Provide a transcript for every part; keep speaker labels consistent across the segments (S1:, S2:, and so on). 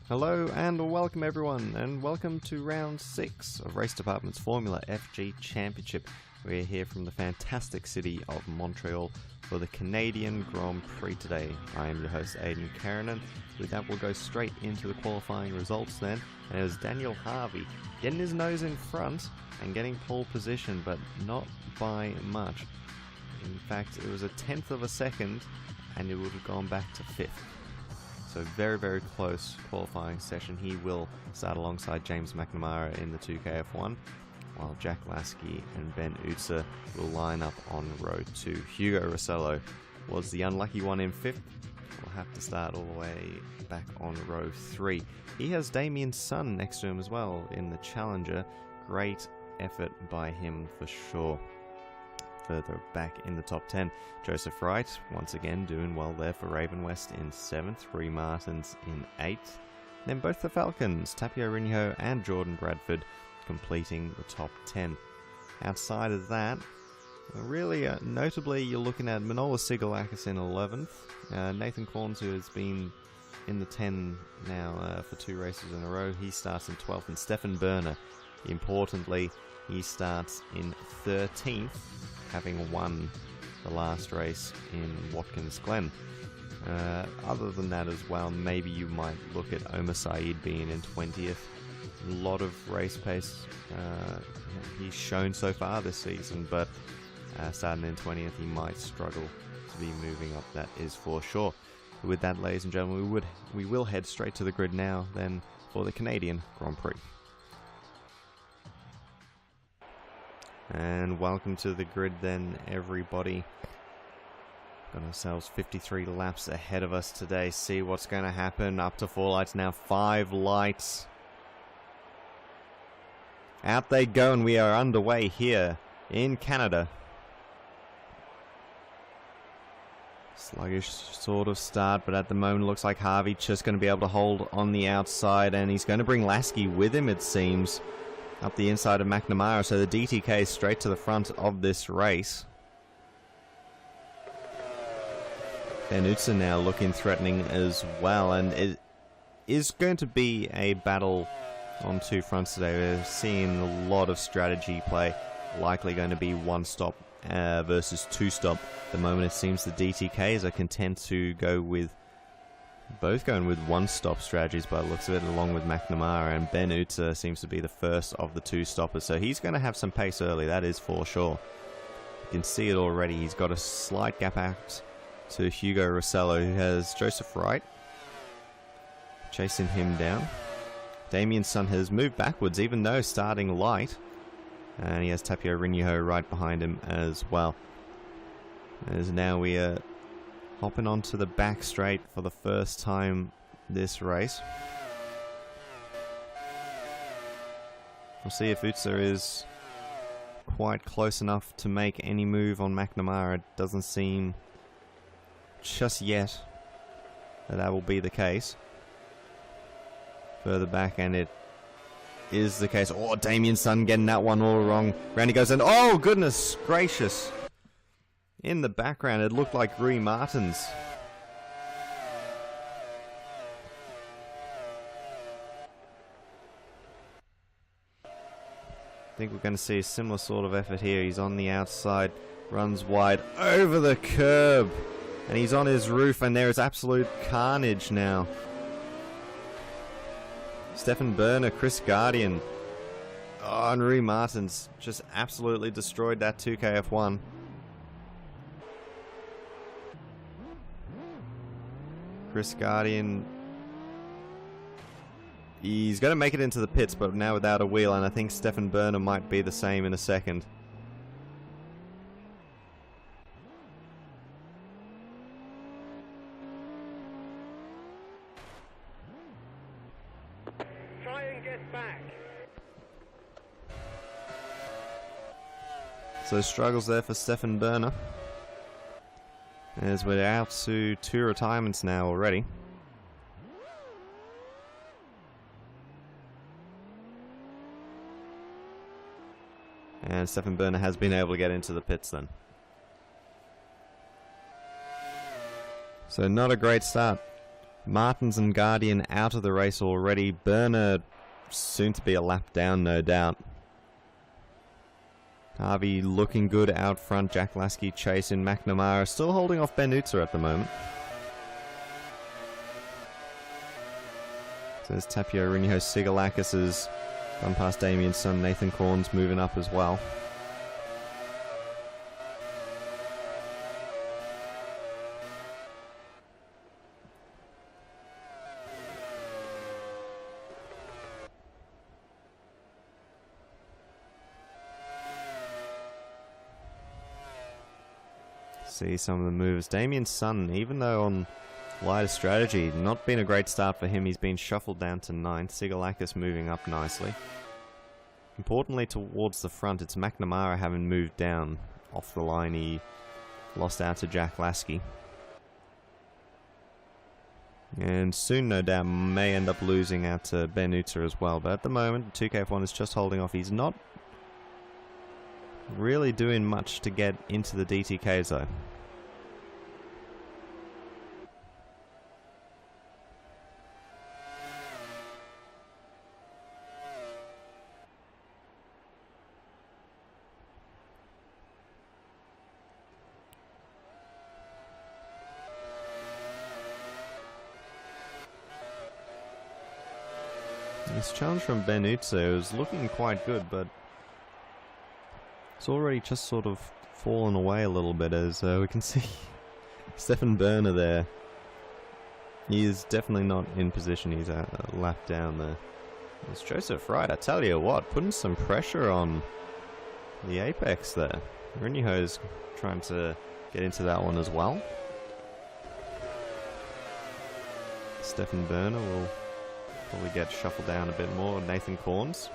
S1: Hello and welcome everyone, and welcome to round 6 of Race Department's Formula FG Championship. We're here from the fantastic city of Montreal for the Canadian Grand Prix today. I am your host Aidan Karanen. With that we'll go straight into the qualifying results then. And it was Daniel Harvey getting his nose in front and getting pole position, but not by much. In fact, it was a tenth of a second and it would have gone back to 5th. So very close qualifying session. He will start alongside James McNamara in the 2KF1, while Jack Lasky and Ben Utzer will line up on row 2. Hugo Rossello was the unlucky one in 5th. We'll have to start all the way back on row 3. He has Damien Sun next to him as well in the Challenger. Great effort by him for sure. Further back in the top 10, Joseph Wright once again doing well there for Raven West in 7th, Rui Martins in 8th. Then both the Falcons, Tapio Rinho and Jordan Bradford, completing the top 10. Outside of that, really notably, you're looking at Manola Sigalakis in 11th. Nathan Corns, who has been in the 10 now for 2 races in a row, he starts in 12th. And Stefan Berner, importantly, he starts in 13th, having won the last race in Watkins Glen. Other than that as well, maybe you might look at Omar Saeed being in 20th. A lot of race pace he's shown so far this season, but starting in 20th he might struggle to be moving up, that is for sure. With that, ladies and gentlemen, we will head straight to the grid now then for the Canadian Grand Prix. And welcome to the grid then, everybody. Got ourselves 53 laps ahead of us today. See what's going to happen. Up to 4 lights now, 5 lights. Out they go, and we are underway here in Canada. Sluggish sort of start, but at the moment looks like Harvey just going to be able to hold on the outside, and he's going to bring Lasky with him, it seems, up the inside of McNamara, so the DTK is straight to the front of this race. Ben Utzer now looking threatening as well, and it is going to be a battle on 2 fronts today. We're seeing a lot of strategy play, likely going to be 1-stop versus 2-stop. At the moment it seems the DTKs are content to go with both going with 1-stop strategies by the looks of it, along with McNamara, and Ben Utzer seems to be the first of the 2-stoppers, so he's going to have some pace early, that is for sure. You can see it already. He's got a slight gap out to Hugo Rossello, who has Joseph Wright chasing him down. Damien Sun has moved backwards, even though starting light, and he has Tapio Rinho right behind him as well. As now we are hopping onto the back straight for the first time this race. We'll see if Utzer is quite close enough to make any move on McNamara. It doesn't seem just yet that will be the case. Further back, and it is the case. Oh, Damien Sun getting that one all wrong. Round he goes, and oh goodness gracious! In the background, it looked like Rui Martins. I think we're going to see a similar sort of effort here. He's on the outside, runs wide over the curb, and he's on his roof, and there is absolute carnage now. Stefan Berner, Chris Guardian, oh, and Rui Martins just absolutely destroyed that 2KF1. Chris Guardian, he's going to make it into the pits, but now without a wheel, and I think Stefan Berner might be the same in a second.
S2: Try and get back.
S1: So struggles there for Stefan Berner, as we're out to 2 retirements now already. And Stefan Berner has been able to get into the pits then. So not a great start Martins and Guardian out of the race already. Berner soon to be a lap down, no doubt. Harvey looking good out front. Jack Lasky chasing. McNamara still holding off Ben Utzer at the moment. So there's Tapio, Rinho, Sigalakis has gone past Damien's son. Nathan Corns moving up as well. See some of the moves. Damien's son, even though on lighter strategy, not been a great start for him. He's been shuffled down to 9th. Sigalakis moving up nicely. Importantly, towards the front, it's McNamara having moved down off the line. He lost out to Jack Lasky. And soon, no doubt, may end up losing out to Ben Utzer as well. But at the moment, 2KF1 is just holding off. He's not really doing much to get into the DTKs though. This challenge from Ben Utzer was looking quite good, but it's already just sort of fallen away a little bit, as we can see Stefan Berner there. He is definitely not in position. He's a lap down there. It's Joseph Wright, I tell you what, putting some pressure on the apex there. Rinho's trying to get into that one as well. Stefan Berner will probably get shuffled down a bit more. Nathan Corns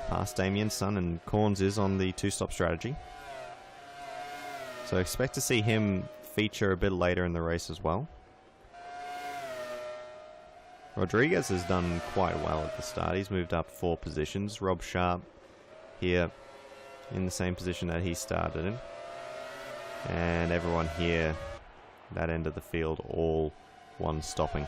S1: past Damien's son, and Corns is on the 2-stop strategy. So expect to see him feature a bit later in the race as well. Rodriguez has done quite well at the start. He's moved up 4 positions. Rob Sharp here in the same position that he started in. And everyone here, that end of the field, all one stopping.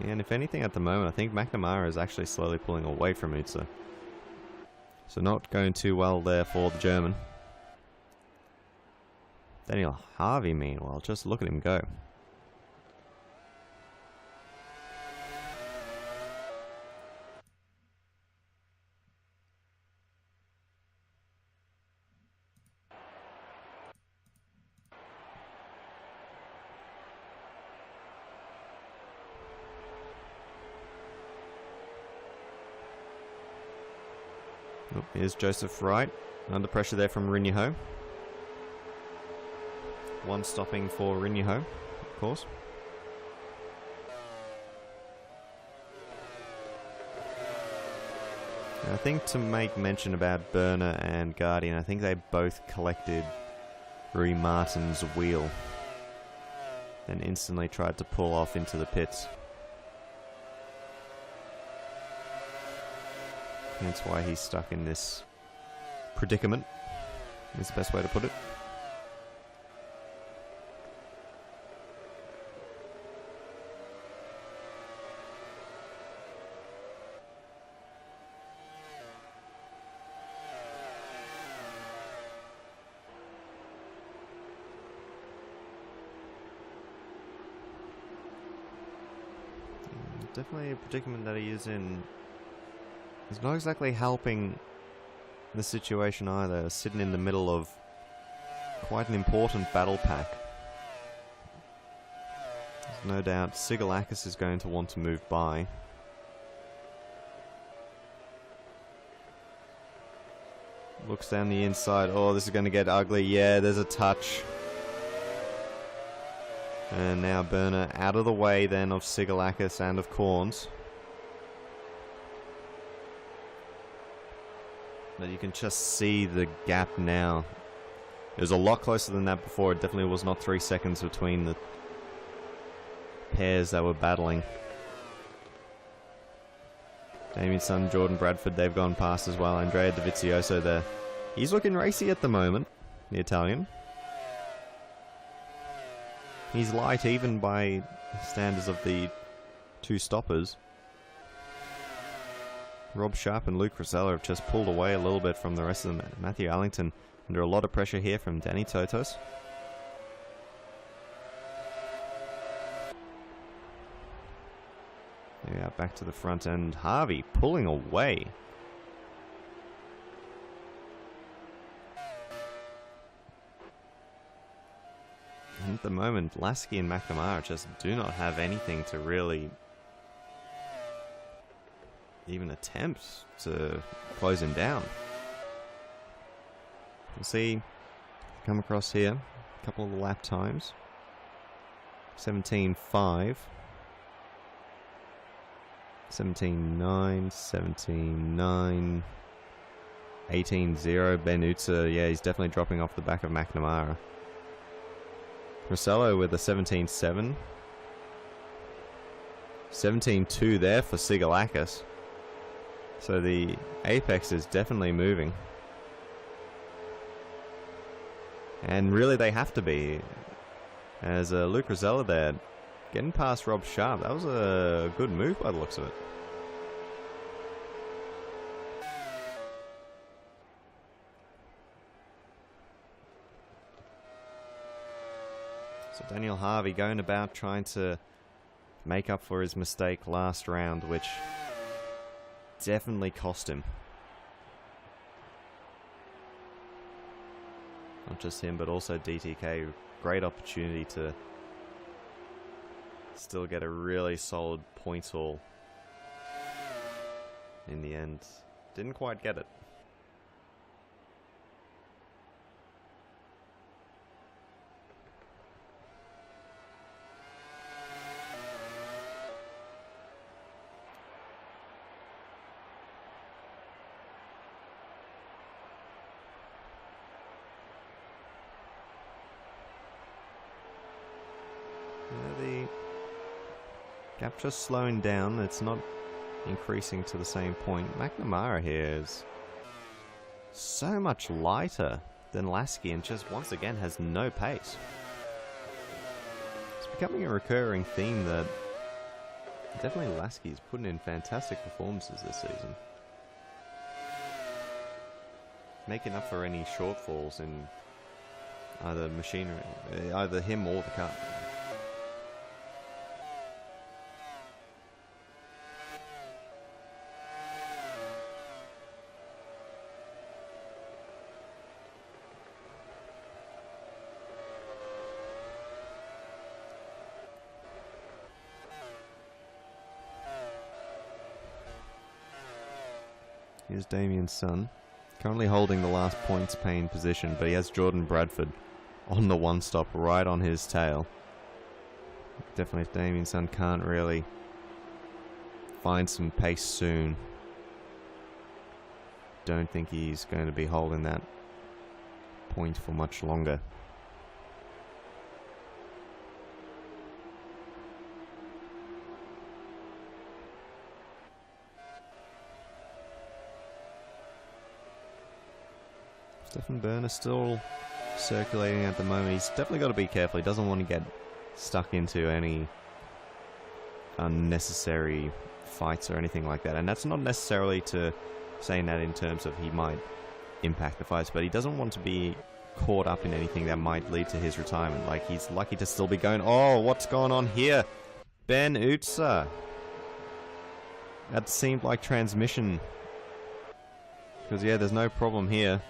S1: And if anything at the moment, I think McNamara is actually slowly pulling away from Utzer. So not going too well there for the German. Daniel Harvey, meanwhile, just look at him go. Oh, here's Joseph Wright, under pressure there from Rinho. One stopping for Rinho, of course. And I think to make mention about Berner and Guardian, I think they both collected Rui Martin's wheel. Then instantly tried to pull off into the pits. That's why he's stuck in this predicament, is the best way to put it. Definitely a predicament that he is in. He's not exactly helping the situation either, sitting in the middle of quite an important battle pack. There's no doubt Sigalakis is going to want to move by. Looks down the inside. Oh, this is going to get ugly. Yeah, there's a touch. And now Berner out of the way then of Sigalakis and of Corns. But you can just see the gap now. It was a lot closer than that before. It definitely was not 3 seconds between the pairs that were battling. Damien's son, Jordan Bradford, they've gone past as well. Andrea Dovizioso there. He's looking racy at the moment, the Italian. He's light even by standards of the two stoppers. Rob Sharp and Luke Rosella have just pulled away a little bit from the rest of them. Matthew Allington under a lot of pressure here from Danny Totos. Yeah, back to the front end. Harvey pulling away. And at the moment, Lasky and McNamara just do not have anything to really even attempt to close him down. We'll see. Come across here. A couple of lap times. 17.5. 17.9, 17.9, 18.0. Ben Utsa, yeah, he's definitely dropping off the back of McNamara. Rossello with a 17.7. 17.2 there for Sigalakis. So the apex is definitely moving. And really they have to be. As Luke Rosella there, getting past Rob Sharp. That was a good move by the looks of it. So Daniel Harvey going about trying to make up for his mistake last round, which definitely cost him. Not just him, but also DTK. Great opportunity to still get a really solid points haul. In the end, didn't quite get it. The gap just slowing down. It's not increasing to the same point. McNamara here is so much lighter than Lasky and just once again has no pace. It's becoming a recurring theme that definitely Lasky's putting in fantastic performances this season, making up for any shortfalls in either machinery, either him or the car. Here's Damien's son, currently holding the last points paying position, but he has Jordan Bradford on the one stop right on his tail. Definitely if Damien's son can't really find some pace soon, don't think he's going to be holding that point for much longer. Stefan Burner still circulating at the moment. He's definitely got to be careful. He doesn't want to get stuck into any unnecessary fights or anything like that. And that's not necessarily to saying that in terms of he might impact the fights, but he doesn't want to be caught up in anything that might lead to his retirement. Like, he's lucky to still be going. Oh, what's going on here? Ben Utsa. That seemed like transmission. Because, yeah, there's no problem here.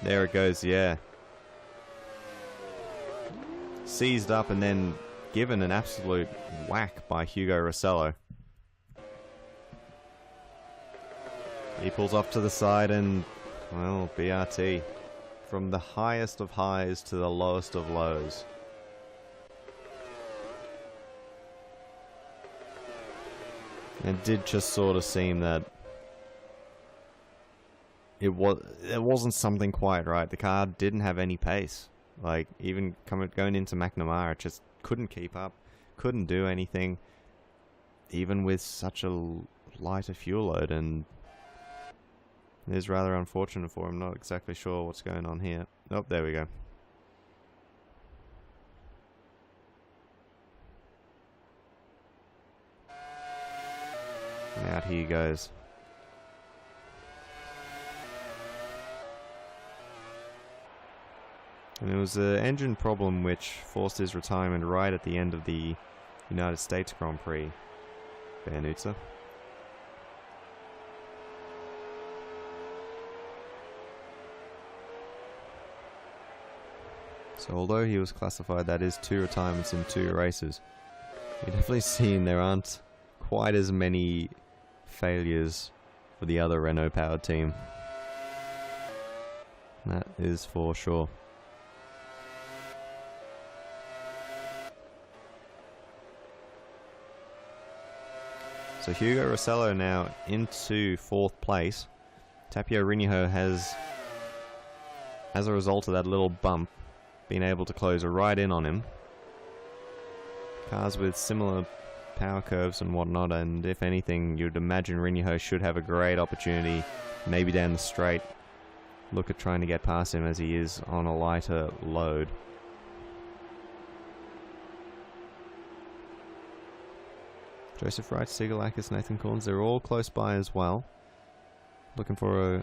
S1: There it goes, yeah. Seized up and then given an absolute whack by Hugo Rossello. He pulls off to the side and, well, BRT. From the highest of highs to the lowest of lows. It did just sort of seem that it wasn't something quite right. The car didn't have any pace. Like, even going into McNamara, it just couldn't keep up, couldn't do anything, even with such a lighter fuel load, and it is rather unfortunate for him. Not exactly sure what's going on here. Oh, there we go. Out he goes. And it was an engine problem which forced his retirement right at the end of the United States Grand Prix. Bernuza. So although he was classified, that is 2 retirements in 2 races. You're definitely seeing there aren't quite as many failures for the other Renault powered team. That is for sure. So Hugo Rossello now into 4th place. Tapio Rinho has, as a result of that little bump, been able to close right in on him. Cars with similar power curves and whatnot, and if anything, you'd imagine Rinho should have a great opportunity, maybe down the straight. Look at trying to get past him as he is on a lighter load. Joseph Wright, Sigalakis, Nathan Corns, they're all close by as well. Looking for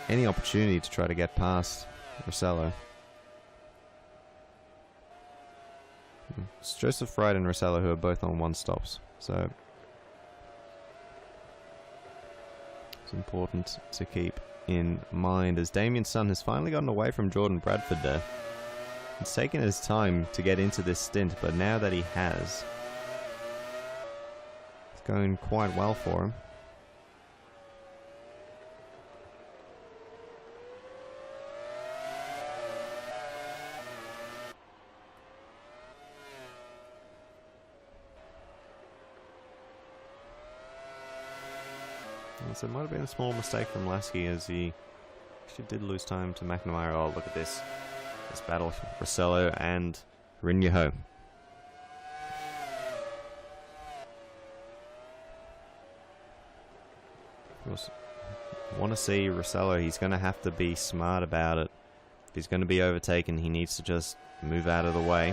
S1: any opportunity to try to get past Rossello. It's Joseph Wright and Rossello who are both on 1 stops, so it's important to keep in mind as Damien Sun has finally gotten away from Jordan Bradford there. It's taken his time to get into this stint, but now that he has, it's going quite well for him. So it might have been a small mistake from Lasky as he actually did lose time to McNamara. Oh, look at this. This battle, Rossello and Rinho. Of course, want to see Rossello. He's going to have to be smart about it. If he's going to be overtaken, he needs to just move out of the way.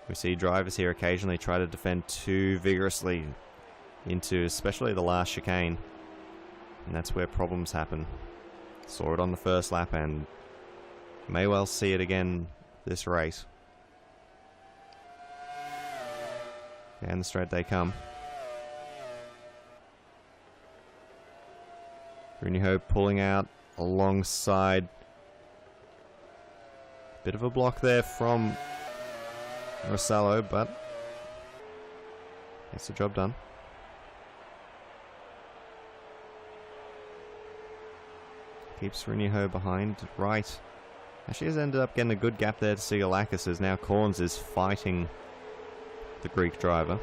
S1: We see drivers here occasionally try to defend too vigorously into especially the last chicane. And that's where problems happen. Saw it on the first lap and may well see it again this race. Down the straight they come. Rinho pulling out alongside. Bit of a block there from Rossello, but gets the job done. Keeps Rinho behind. Right. Actually has ended up getting a good gap there to Sigalakis as now Corns is fighting the Greek driver.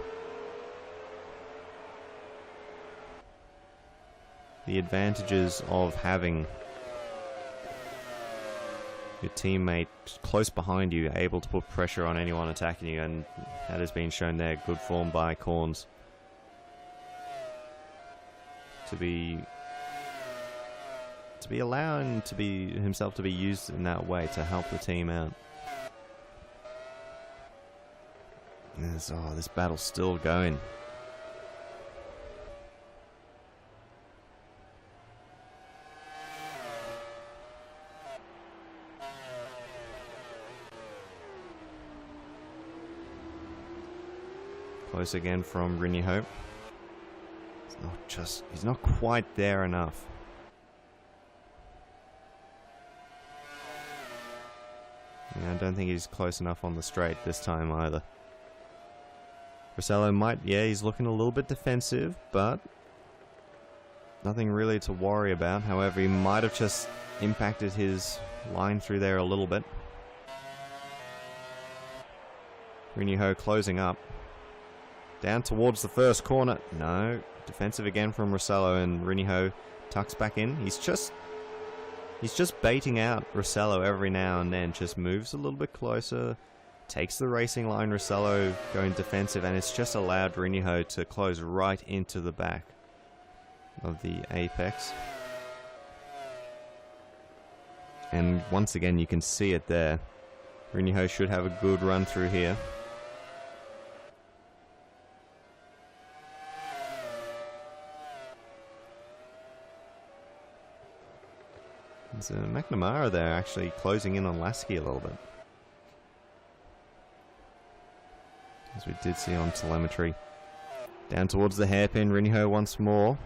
S1: The advantages of having your teammate close behind you, able to put pressure on anyone attacking you, and that has been shown there. Good form by Corns to be allowing himself to be used in that way to help the team out. This battle's still going. Close again from Rinho. He's not quite there enough. Yeah, I don't think he's close enough on the straight this time either. Rossello he's looking a little bit defensive, but nothing really to worry about. However, he might have just impacted his line through there a little bit. Rinho closing up. Down towards the first corner. No. Defensive again from Rossello, and Rinho tucks back in. He's just baiting out Rossello every now and then. Just moves a little bit closer. Takes the racing line. Rossello going defensive, and it's just allowed Rinho to close right into the back of the apex. And once again, you can see it there. Rinho should have a good run through here. So McNamara there actually closing in on Lasky a little bit. As we did see on telemetry. Down towards the hairpin, Rinho once more.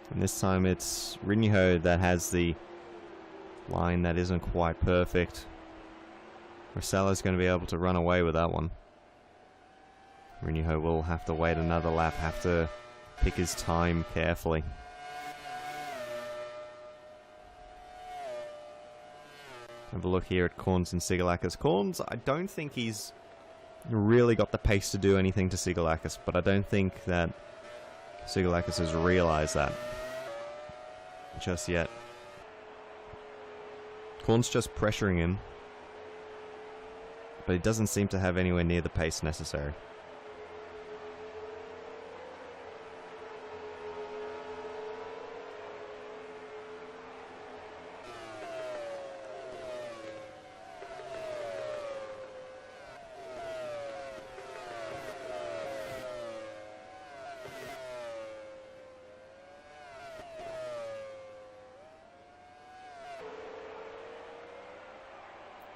S1: And this time it's Rinho that has the line that isn't quite perfect. Rosello's going to be able to run away with that one. Rinho will have to wait another lap, have to pick his time carefully. Have a look here at Corns and Sigalakis. Corns, I don't think he's really got the pace to do anything to Sigalakis, but I don't think that Sigalakis has realized that just yet. Corns just pressuring him, but he doesn't seem to have anywhere near the pace necessary.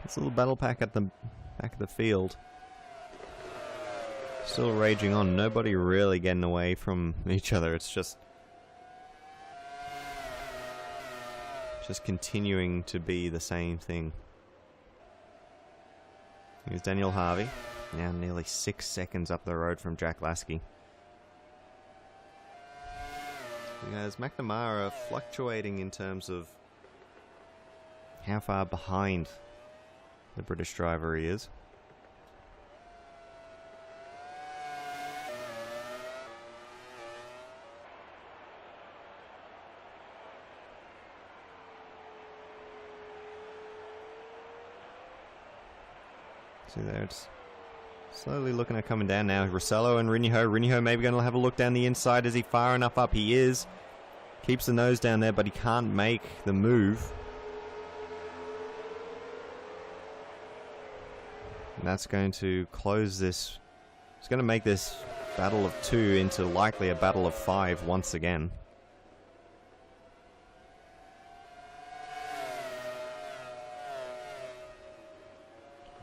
S1: This little battle pack at the back of the field. Still raging on. Nobody really getting away from each other. It's just continuing to be the same thing. Here's Daniel Harvey. Now nearly 6 seconds up the road from Jack Lasky. As McNamara fluctuating in terms of how far behind the British driver he is. See there, it's slowly looking at coming down now. Rossello and Rinho. Rinho maybe going to have a look down the inside. Is he far enough up? He is. Keeps the nose down there, but he can't make the move. And that's going to close this. It's going to make this battle of 2 into likely a battle of 5 once again.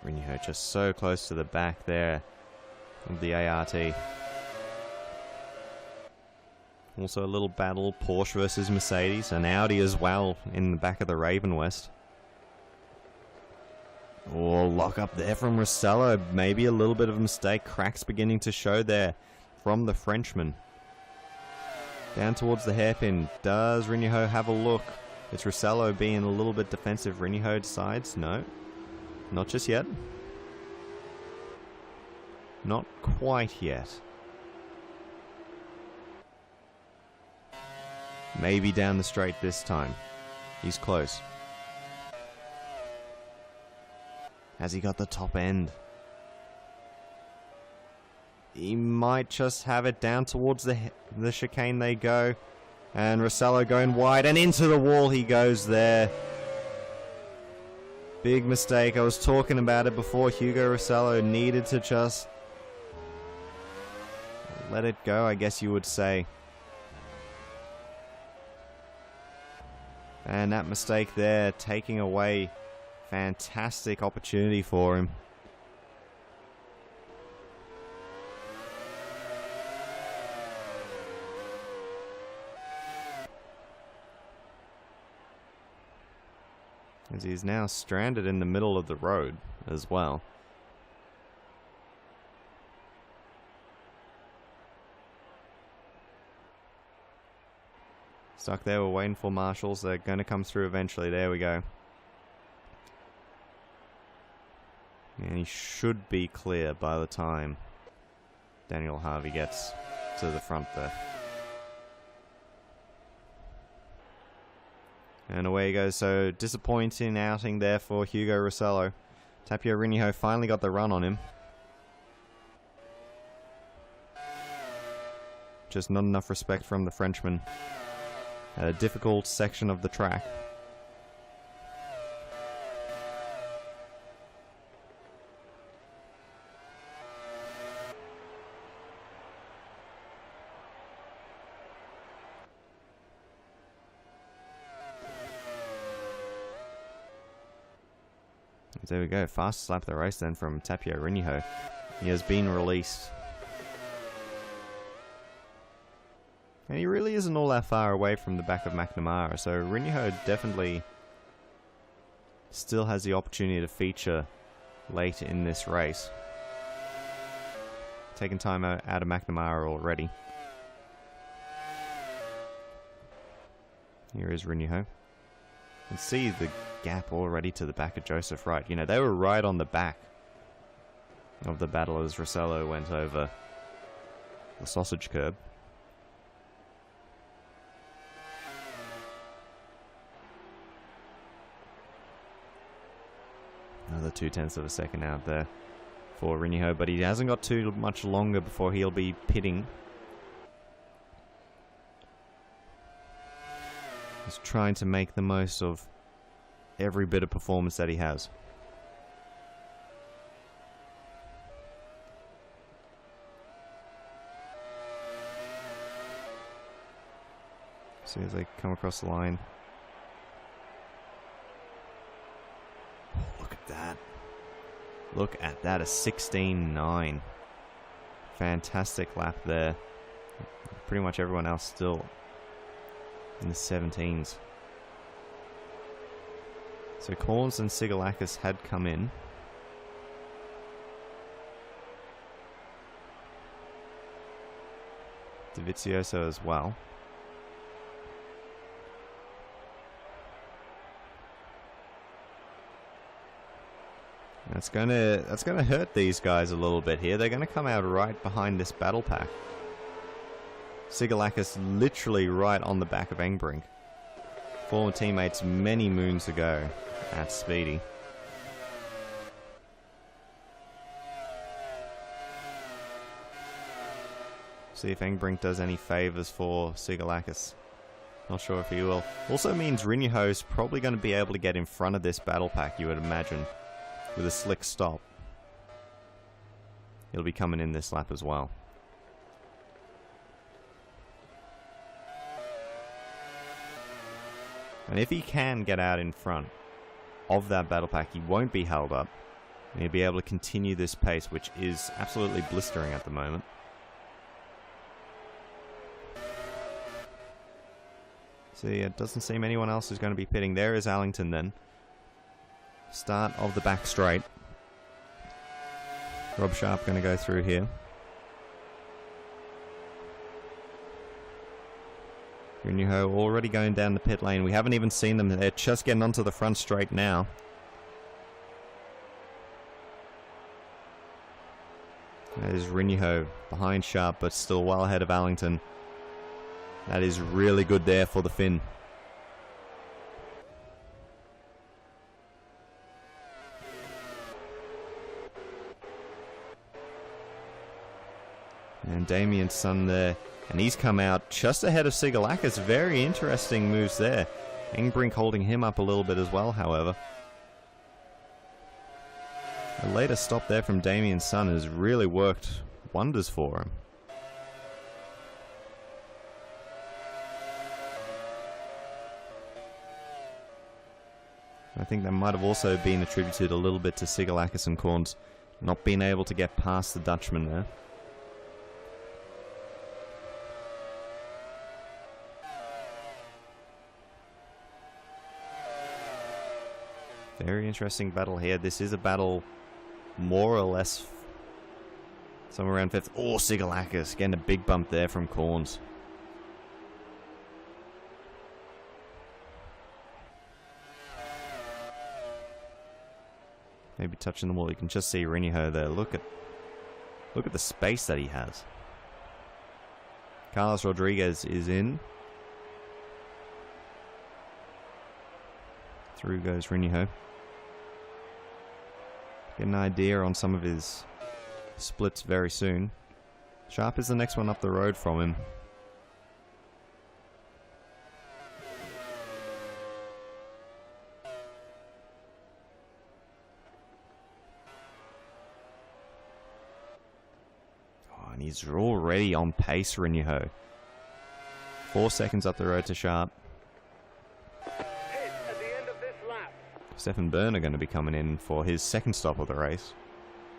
S1: Rinho just so close to the back there of the ART. Also a little battle, Porsche versus Mercedes, and Audi as well in the back of the Raven West. Oh, lock up there from Rossello. Maybe a little bit of a mistake. Cracks beginning to show there from the Frenchman. Down towards the hairpin. Does Rinho have a look? It's Rossello being a little bit defensive. Rinho decides no. Not just yet. Not quite yet. Maybe down the straight this time. He's close. Has he got the top end? He might just have it. Down towards the chicane they go. And Rossello going wide and into the wall he goes there. Big mistake. I was talking about it before. Hugo Rossello needed to just let it go, I guess you would say. And that mistake there, taking away fantastic opportunity for him. As he's now stranded in the middle of the road as well. Stuck there, we're waiting for marshals. They're going to come through eventually. There we go. And he should be clear by the time Daniel Harvey gets to the front there. And away he goes. So disappointing outing there for Hugo Rossello. Tapio Rinho finally got the run on him. Just not enough respect from the Frenchman. A difficult section of the track. There we go. Fastest lap of the race then from Tapio Rinho. He has been released. And he really isn't all that far away from the back of McNamara, so Rinho definitely still has the opportunity to feature late in this race. Taking time out of McNamara already. Here is Rinho. You can see the gap already to the back of Joseph Wright. You know, they were right on the back of the battle as Rossello went over the sausage curb. Another 0.2 of a second out there for Rinho, but he hasn't got too much longer before he'll be pitting. He's trying to make the most of every bit of performance that he has. See as they come across the line. Look at that. Look at that, a 16.9. Fantastic lap there. Pretty much everyone else still in the 17s. So Corns and Sigalakis had come in. Dovizioso as well. That's gonna hurt these guys a little bit here. They're gonna come out right behind this battle pack. Sigalakis literally right on the back of Engbrink. Former teammates many moons ago at Speedy. See if Engbrink does any favours for Sigalakis. Not sure if he will. Also means Rinho's probably going to be able to get in front of this battle pack, you would imagine, with a slick stop. He'll be coming in this lap as well. And if he can get out in front of that battle pack, he won't be held up. And he'll be able to continue this pace, which is absolutely blistering at the moment. See, it doesn't seem anyone else is going to be pitting. There is Allington then. Start of the back straight. Rob Sharp going to go through here. Rinho already going down the pit lane. We haven't even seen them. They're just getting onto the front straight now. There's Rinho behind Sharp, but still well ahead of Allington. That is really good there for the Finn. And Damien's son there. And he's come out just ahead of Sigalakis. Very interesting moves there. Engbrink holding him up a little bit as well, however. A later stop there from Damien's son has really worked wonders for him. I think that might have also been attributed a little bit to Sigalakis and Corns not being able to get past the Dutchman there. Very interesting battle here. This is a battle more or less somewhere around 5th. Oh, Sigalakis getting a big bump there from Corns. Maybe touching the wall. You can just see Rinho there. Look at the space that he has. Carlos Rodriguez is in. Through goes Rinho. Get an idea on some of his splits very soon. Sharp is the next one up the road from him. Oh, and he's already on pace, Rinho. 4 seconds up the road to Sharp. Stefan Byrne are going to be coming in for his second stop of the race.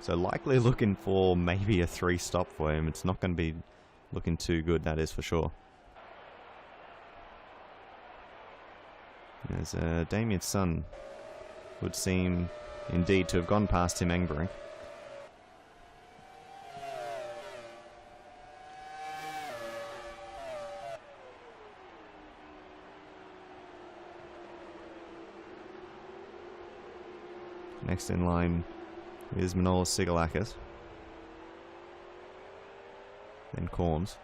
S1: So likely looking for maybe a 3 stop for him. It's not going to be looking too good, that is for sure. As Damien's son would seem indeed to have gone past Tim Engbrink. Next in line is Manolis Sigalakis. Then Corns.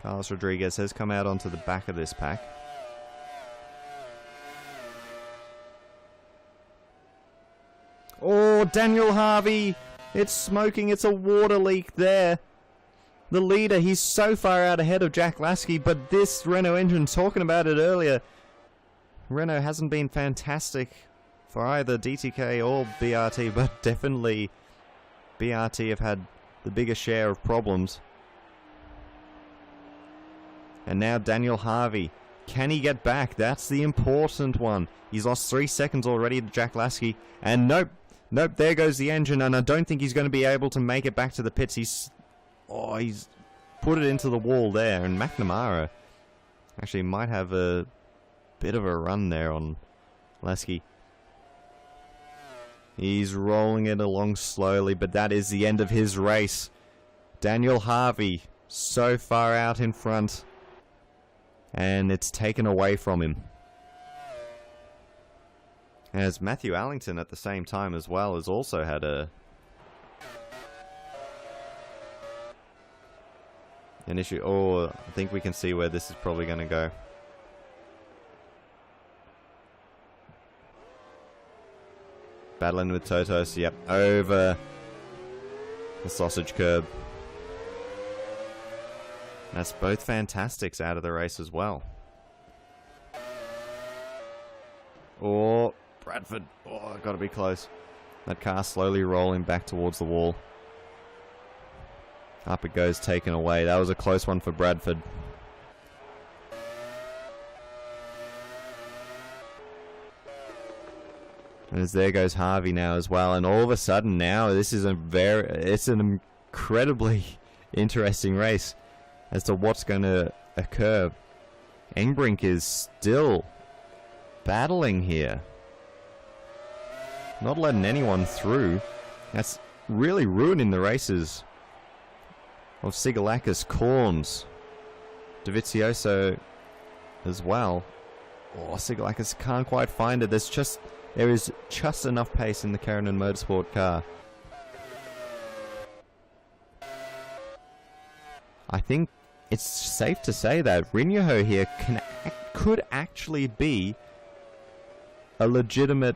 S1: Carlos Rodriguez has come out onto the back of this pack. Oh, Daniel Harvey! It's smoking, it's a water leak there. The leader, he's so far out ahead of Jack Lasky, but this Renault engine, talking about it earlier, Renault hasn't been fantastic for either DTK or BRT, but definitely BRT have had the bigger share of problems. And now Daniel Harvey. Can he get back? That's the important one. He's lost 3 seconds already to Jack Lasky. And nope, there goes the engine. And I don't think he's going to be able to make it back to the pits. He's put it into the wall there. And McNamara actually might have a bit of a run there on Lasky. He's rolling it along slowly, but that is the end of his race. Daniel Harvey so far out in front, and it's taken away from him. As Matthew Allington at the same time as well has also had an issue. Oh, I think we can see where this is probably going to go. Battling with Totos, yep, over the sausage curb. That's both Fantastics out of the race as well. Oh, Bradford. Oh, gotta be close. That car slowly rolling back towards the wall. Up it goes, taken away. That was a close one for Bradford. And as there goes Harvey now as well. And all of a sudden now, this is it's an incredibly interesting race as to what's going to occur. Engbrink is still battling here. Not letting anyone through. That's really ruining the races of Sigalakis, Corns, Dovizioso as well. Oh, Sigalakis can't quite find it. There is just enough pace in the Keranen Motorsport car. I think it's safe to say that Rinjoho here could actually be a legitimate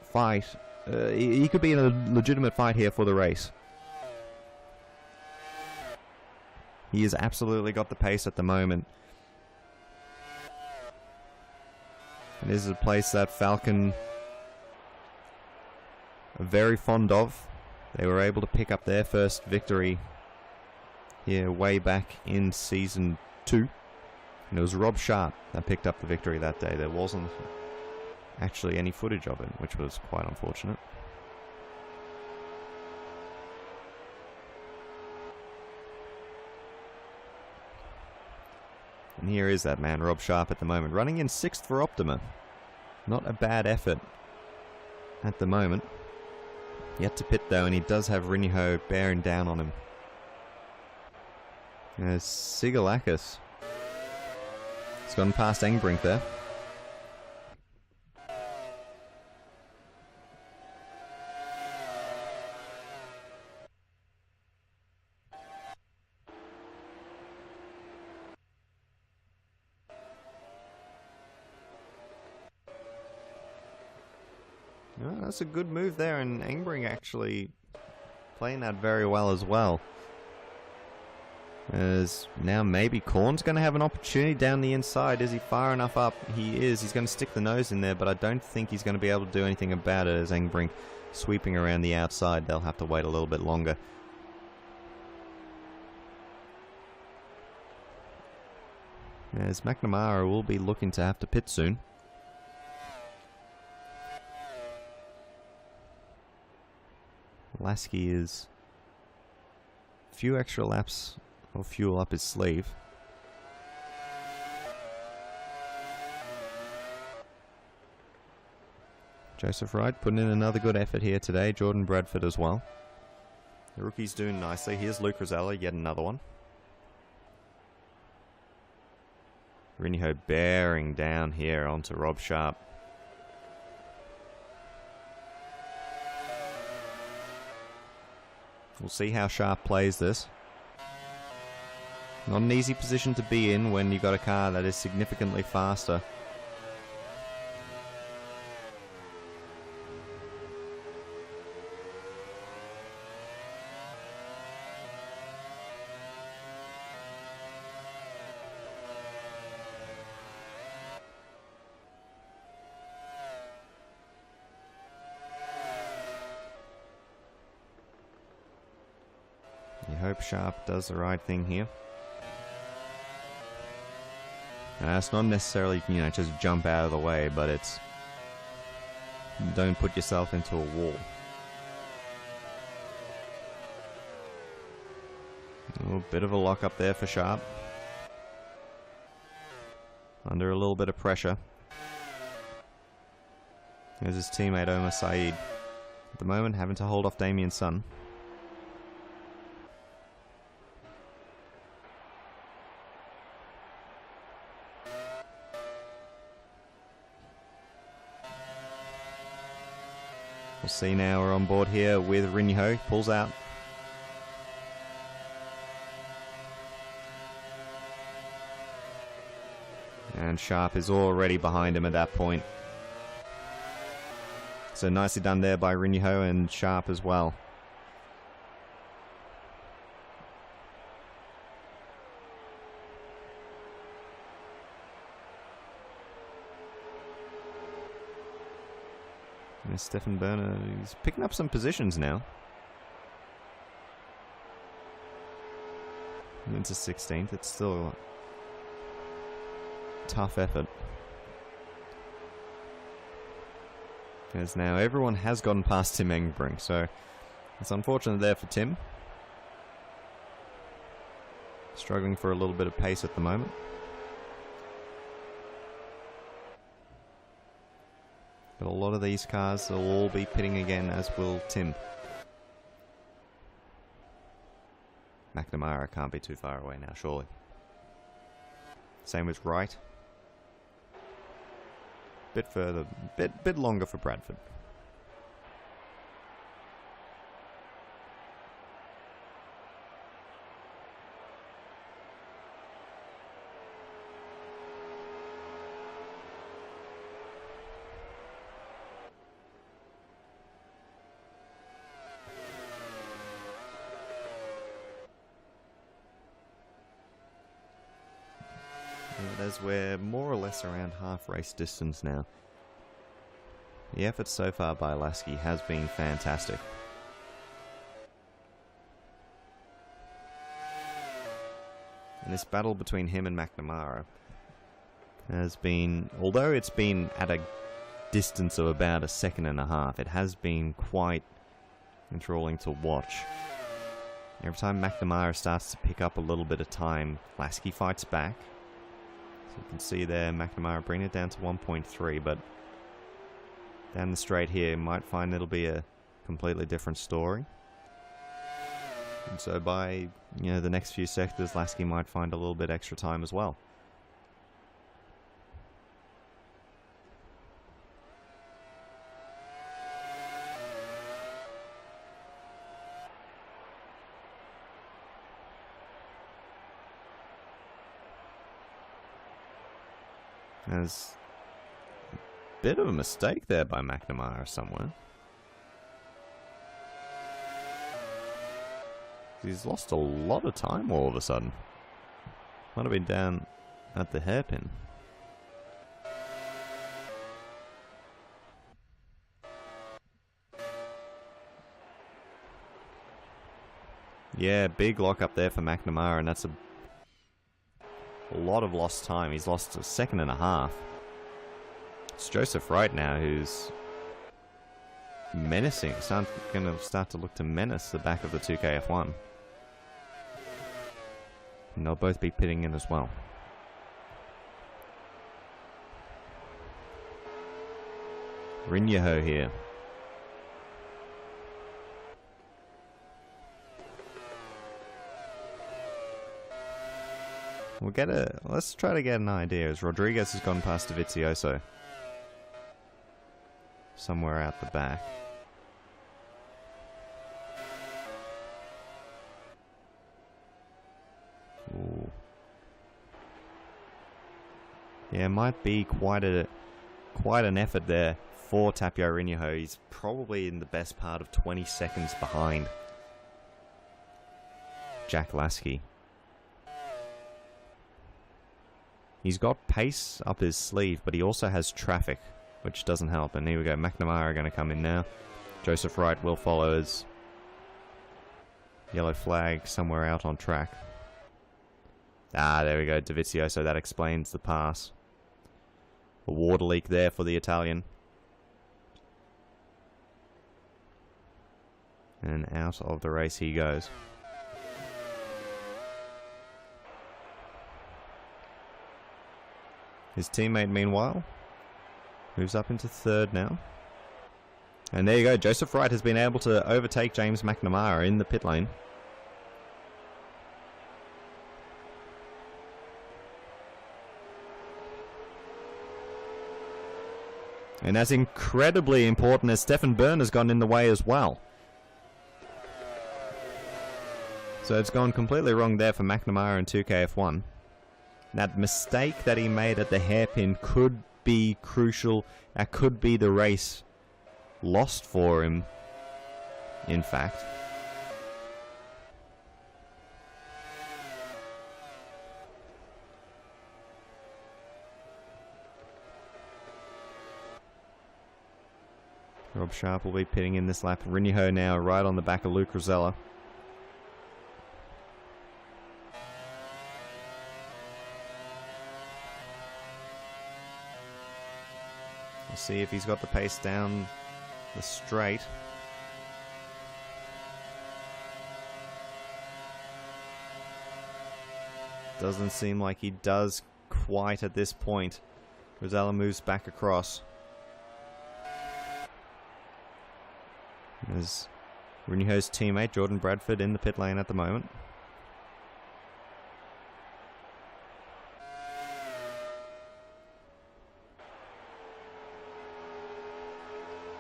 S1: fight. He could be in a legitimate fight here for the race. He has absolutely got the pace at the moment. And this is a place that Falcon are very fond of. They were able to pick up their first victory here way back in Season 2. And it was Rob Sharp that picked up the victory that day. There wasn't actually any footage of it, which was quite unfortunate. And here is that man, Rob Sharp, at the moment, running in 6th for Optima. Not a bad effort at the moment. Yet to pit though, and he does have Rinjoho bearing down on him. There's Sigalakis. He's gone past Engbrink there. Oh, that's a good move there, and Engbrink actually playing that very well as well. As now maybe Korn's going to have an opportunity down the inside. Is he far enough up? He is. He's going to stick the nose in there, but I don't think he's going to be able to do anything about it as Engbrink sweeping around the outside. They'll have to wait a little bit longer. As McNamara will be looking to have to pit soon. Lasky is a few extra laps of fuel up his sleeve. Joseph Wright putting in another good effort here today. Jordan Bradford as well. The rookie's doing nicely. Here's Luke Rosella, yet another one. Rinho bearing down here onto Rob Sharp. We'll see how Sharp plays this. Not an easy position to be in when you've got a car that is significantly faster. You hope Sharp does the right thing here. It's not necessarily, just jump out of the way, but it's... don't put yourself into a wall. A bit of a lock up there for Sharp. Under a little bit of pressure. There's his teammate Omar Saeed. At the moment, having to hold off Damien Sun. We'll see now, we're on board here with Rinho. Pulls out. And Sharp is already behind him at that point. So nicely done there by Rinho and Sharp as well. And Stefan Berner, he's picking up some positions now. Into 16th, it's still a tough effort. As now everyone has gotten past Tim Engbrink, so it's unfortunate there for Tim. Struggling for a little bit of pace at the moment. But a lot of these cars will all be pitting again, as will Tim. McNamara can't be too far away now, surely. Same with Wright. Bit further, bit longer for Bradford. As we're more or less around half race distance now. The effort so far by Lasky has been fantastic. And this battle between him and McNamara has been, although it's been at a distance of about a second and a half, it has been quite enthralling to watch. Every time McNamara starts to pick up a little bit of time, Lasky fights back. So you can see there, McNamara bring it down to 1.3, but down the straight here, you might find it'll be a completely different story. And so by, the next few sectors, Lasky might find a little bit extra time as well. There's a bit of a mistake there by McNamara somewhere. He's lost a lot of time all of a sudden. Might have been down at the hairpin. Yeah, big lock up there for McNamara, and that's a lot of lost time. He's lost a second and a half. It's Joseph Wright now who's menacing. It's going to start to look to menace the back of the 2KF1. And they'll both be pitting in as well. Rinyaho here. Let's try to get an idea as Rodriguez has gone past Dovizioso. Somewhere out the back. Ooh. Yeah, might be quite an effort there for Tapio Rinyaho. He's probably in the best part of 20 seconds behind Jack Lasky. He's got pace up his sleeve, but he also has traffic, which doesn't help. And here we go, McNamara going to come in now. Joseph Wright will follow as yellow flag somewhere out on track. Ah, there we go, Dovizioso. That explains the pass. A water leak there for the Italian. And out of the race he goes. His teammate, meanwhile, moves up into third now. And there you go. Joseph Wright has been able to overtake James McNamara in the pit lane. And that's incredibly important as Stefan Byrne has gone in the way as well. So it's gone completely wrong there for McNamara in 2KF1. That mistake that he made at the hairpin could be crucial. That could be the race lost for him, in fact. Rob Sharp will be pitting in this lap. Rinyaho now right on the back of Luke Rosella. We'll see if he's got the pace down the straight. Doesn't seem like he does quite at this point. Rosella moves back across. There's Rinyaho's teammate Jordan Bradford in the pit lane at the moment.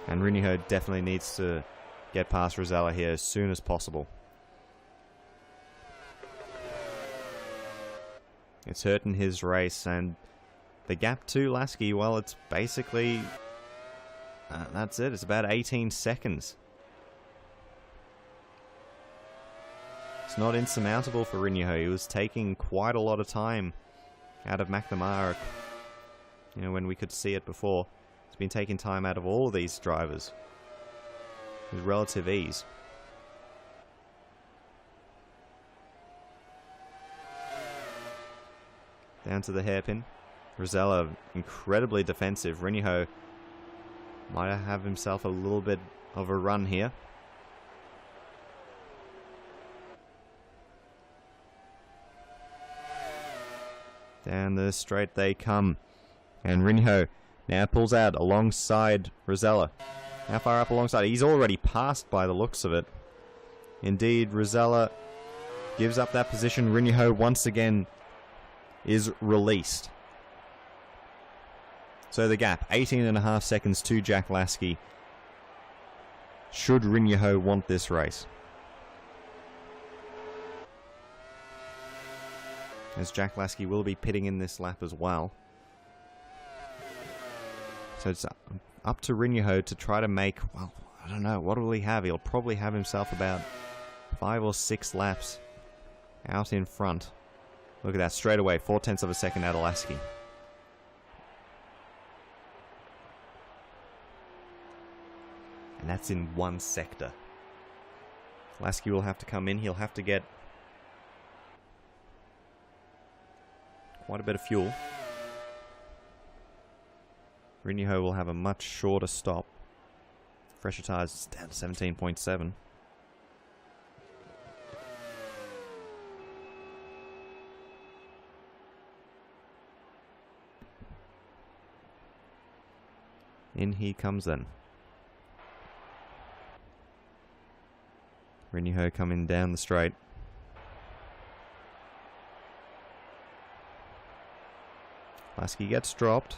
S1: And Rinyaho definitely needs to get past Rosella here as soon as possible. It's hurting his race, and the gap to Lasky, well, it's basically... that's it. It's about 18 seconds. It's not insurmountable for Rinyaho. He was taking quite a lot of time out of McNamara. You know, when we could see it before. He's been taking time out of all of these drivers with relative ease. Down to the hairpin. Rosella incredibly defensive. Rinyaho might have himself a little bit of a run here. Down the straight they come. And Rinyaho now pulls out alongside Rosella. How far up alongside? He's already passed by the looks of it. Indeed, Rosella gives up that position. Rinyaho once again is released. So the gap, 18.5 seconds to Jack Lasky. Should Rinyaho want this race? As Jack Lasky will be pitting in this lap as well. So it's up to Rinyaho to try to make, well, I don't know, what will he have? He'll probably have himself about 5 or 6 laps out in front. Look at that, straight away, 0.4 of a second out of Lasky. And that's in one sector. Lasky will have to come in, he'll have to get quite a bit of fuel. Rinyaho will have a much shorter stop. Fresher tires down to 17.7. In he comes then. Rinyu coming down the straight. Lasky gets dropped.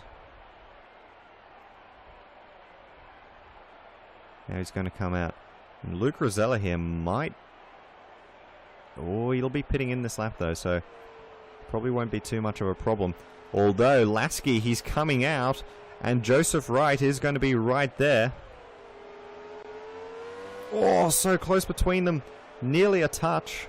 S1: Now he's going to come out. And Luke Rosella here might... Oh, he'll be pitting in this lap though, so probably won't be too much of a problem. Although Lasky, he's coming out, and Joseph Wright is going to be right there. Oh, so close between them. Nearly a touch.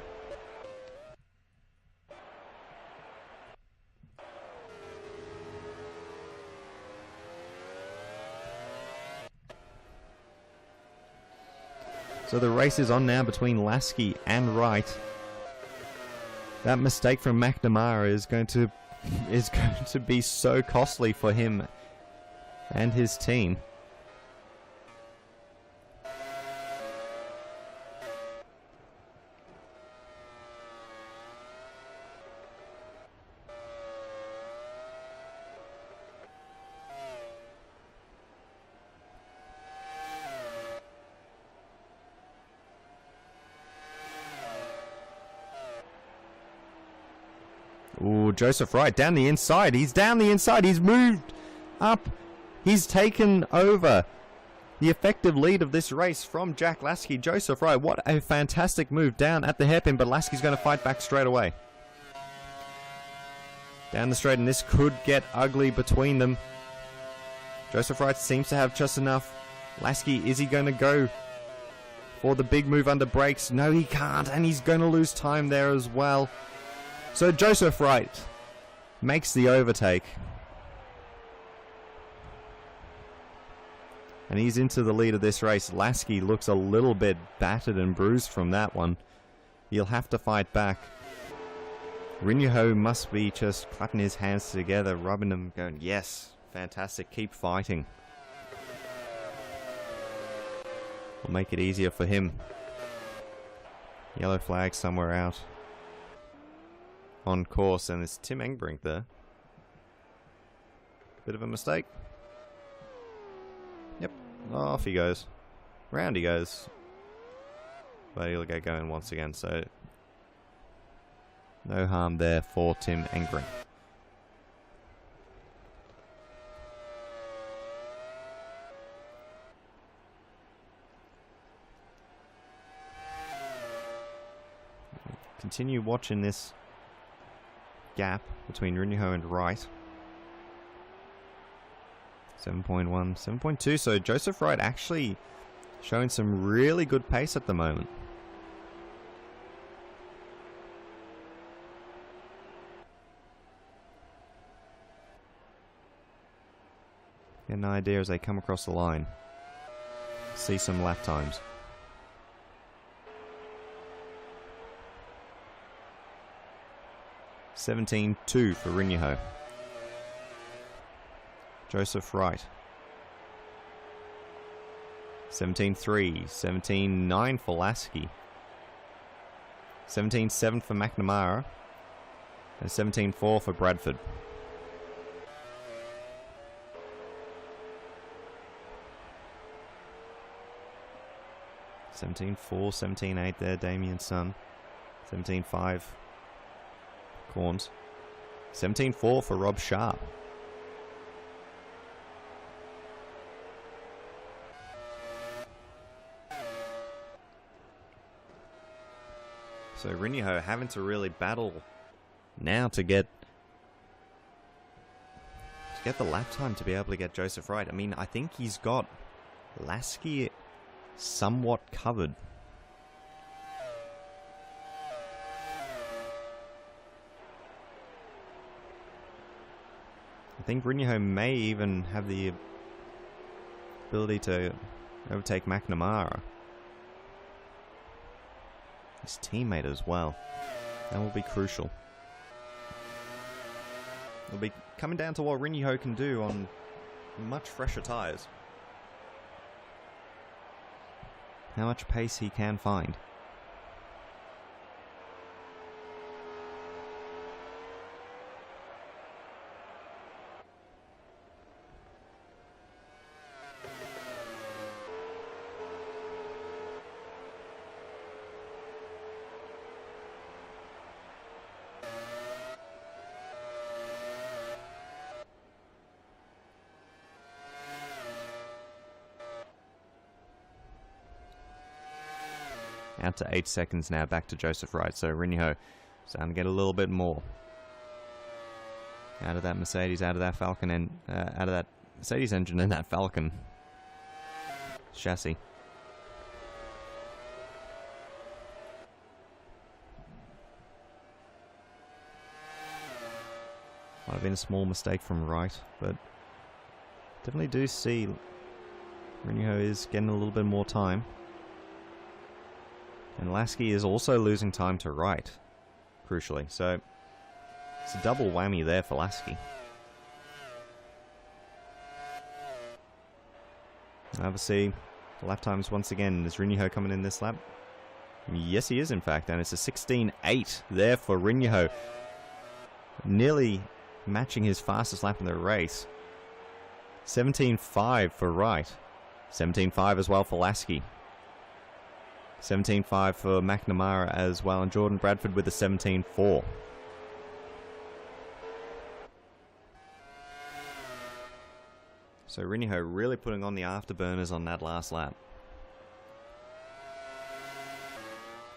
S1: So the race is on now between Lasky and Wright. That mistake from McNamara is going to be so costly for him and his team. Ooh, Joseph Wright down the inside. He's down the inside. He's moved up. He's taken over the effective lead of this race from Jack Lasky. Joseph Wright, what a fantastic move down at the hairpin, but Lasky's going to fight back straight away. Down the straight, and this could get ugly between them. Joseph Wright seems to have just enough. Lasky, is he going to go for the big move under brakes? No, he can't, and he's going to lose time there as well. So Joseph Wright makes the overtake. And he's into the lead of this race. Lasky looks a little bit battered and bruised from that one. He'll have to fight back. Rinyu must be just clapping his hands together, rubbing them, going, yes, fantastic, keep fighting. Will make it easier for him. Yellow flag somewhere out. On course, and there's Tim Engbrink there. Bit of a mistake. Yep, off he goes. Round he goes. But he'll get going once again, so no harm there for Tim Engbrink. Continue watching this gap between Rinyu and Wright. 7.1, 7.2. So Joseph Wright actually showing some really good pace at the moment. Get an idea as they come across the line. See some lap times. (17.2) for Rinyu. Joseph Wright. 17.3, 17.9 for Lasky. 17.7 for McNamara. And 17.4 for Bradford. (17.4, 17.8) there, Damien Sun. 17.5. Corns. 17.4 for Rob Sharp. So Rinyu having to really battle now to get the lap time to be able to get Joseph Wright. I mean, I think he's got Lasky somewhat covered. I think Rinyu may even have the ability to overtake McNamara. His teammate as well. That will be crucial. It'll be coming down to what Rinyu can do on much fresher tyres. how much pace he can find. Out to 8 seconds now, back to Joseph Wright. So Rinho starting to get a little bit more out of that Mercedes, out of that Falcon, and out of that Mercedes engine and that Falcon chassis. Might have been a small mistake from Wright, but definitely do see Rinho is getting a little bit more time. And Lasky is also losing time to Wright, crucially. So it's a double whammy there for Lasky. Obviously, lap times once again. Is Rinho coming in this lap? Yes, he is, in fact. And it's a 16.8 there for Rinho. Nearly matching his fastest lap in the race. 17.5 for Wright. 17.5 as well for Lasky. 17.5 for McNamara as well, and Jordan Bradford with a 17.4. So Rinho really putting on the afterburners on that last lap.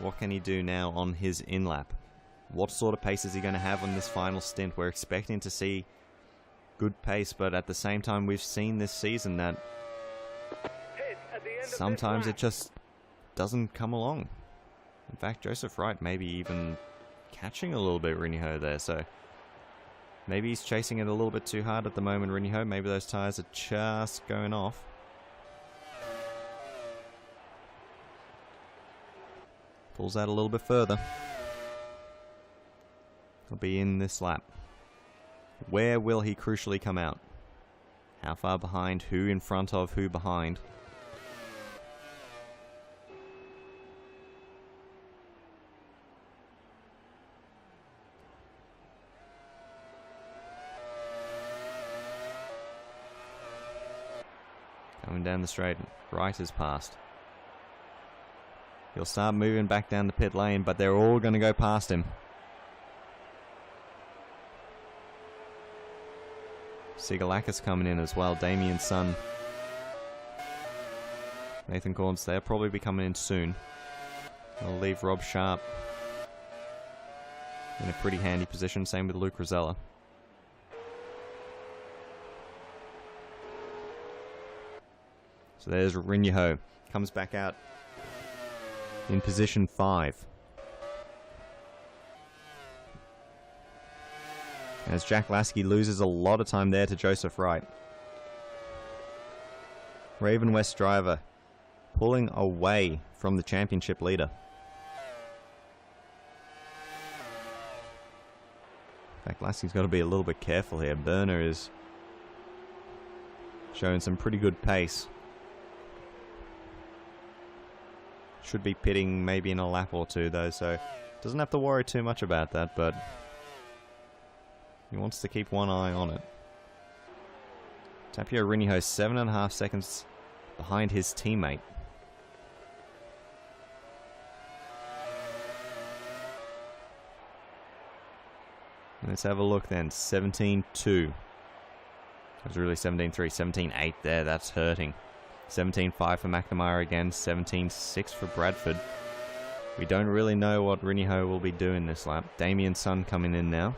S1: What can he do now on his in-lap? What sort of pace is he going to have on this final stint? We're expecting to see good pace, but at the same time we've seen this season that sometimes it just doesn't come along. In fact, Joseph Wright maybe even catching a little bit Rinho there, so maybe he's chasing it a little bit too hard at the moment, Rinho. Maybe those tyres are just going off. Pulls out a little bit further. He'll be in this lap. Where will he crucially come out? How far behind? Who in front of? Who behind? Coming down the straight, Wright is past. He'll start moving back down the pit lane, but they're all going to go past him. Sigalakis coming in as well, Damien's son. Nathan Corns, they'll probably be coming in soon. I'll leave Rob Sharp in a pretty handy position, same with Luke Rosella. So there's Rinho, comes back out in position 5. As Jack Lasky loses a lot of time there to Joseph Wright. Raven West driver pulling away from the championship leader. In fact, Lasky's got to be a little bit careful here. Berner is showing some pretty good pace. Should be pitting maybe in a lap or two though, so doesn't have to worry too much about that, but he wants to keep one eye on it. Tapio Rinho 7.5 seconds behind his teammate. Let's have a look then. 17.2. It was really 17.3, 17.8 there. That's hurting. 17.5 for McNamara again. 17.6 for Bradford. We don't really know what Rinho will be doing this lap. Damien's son coming in now.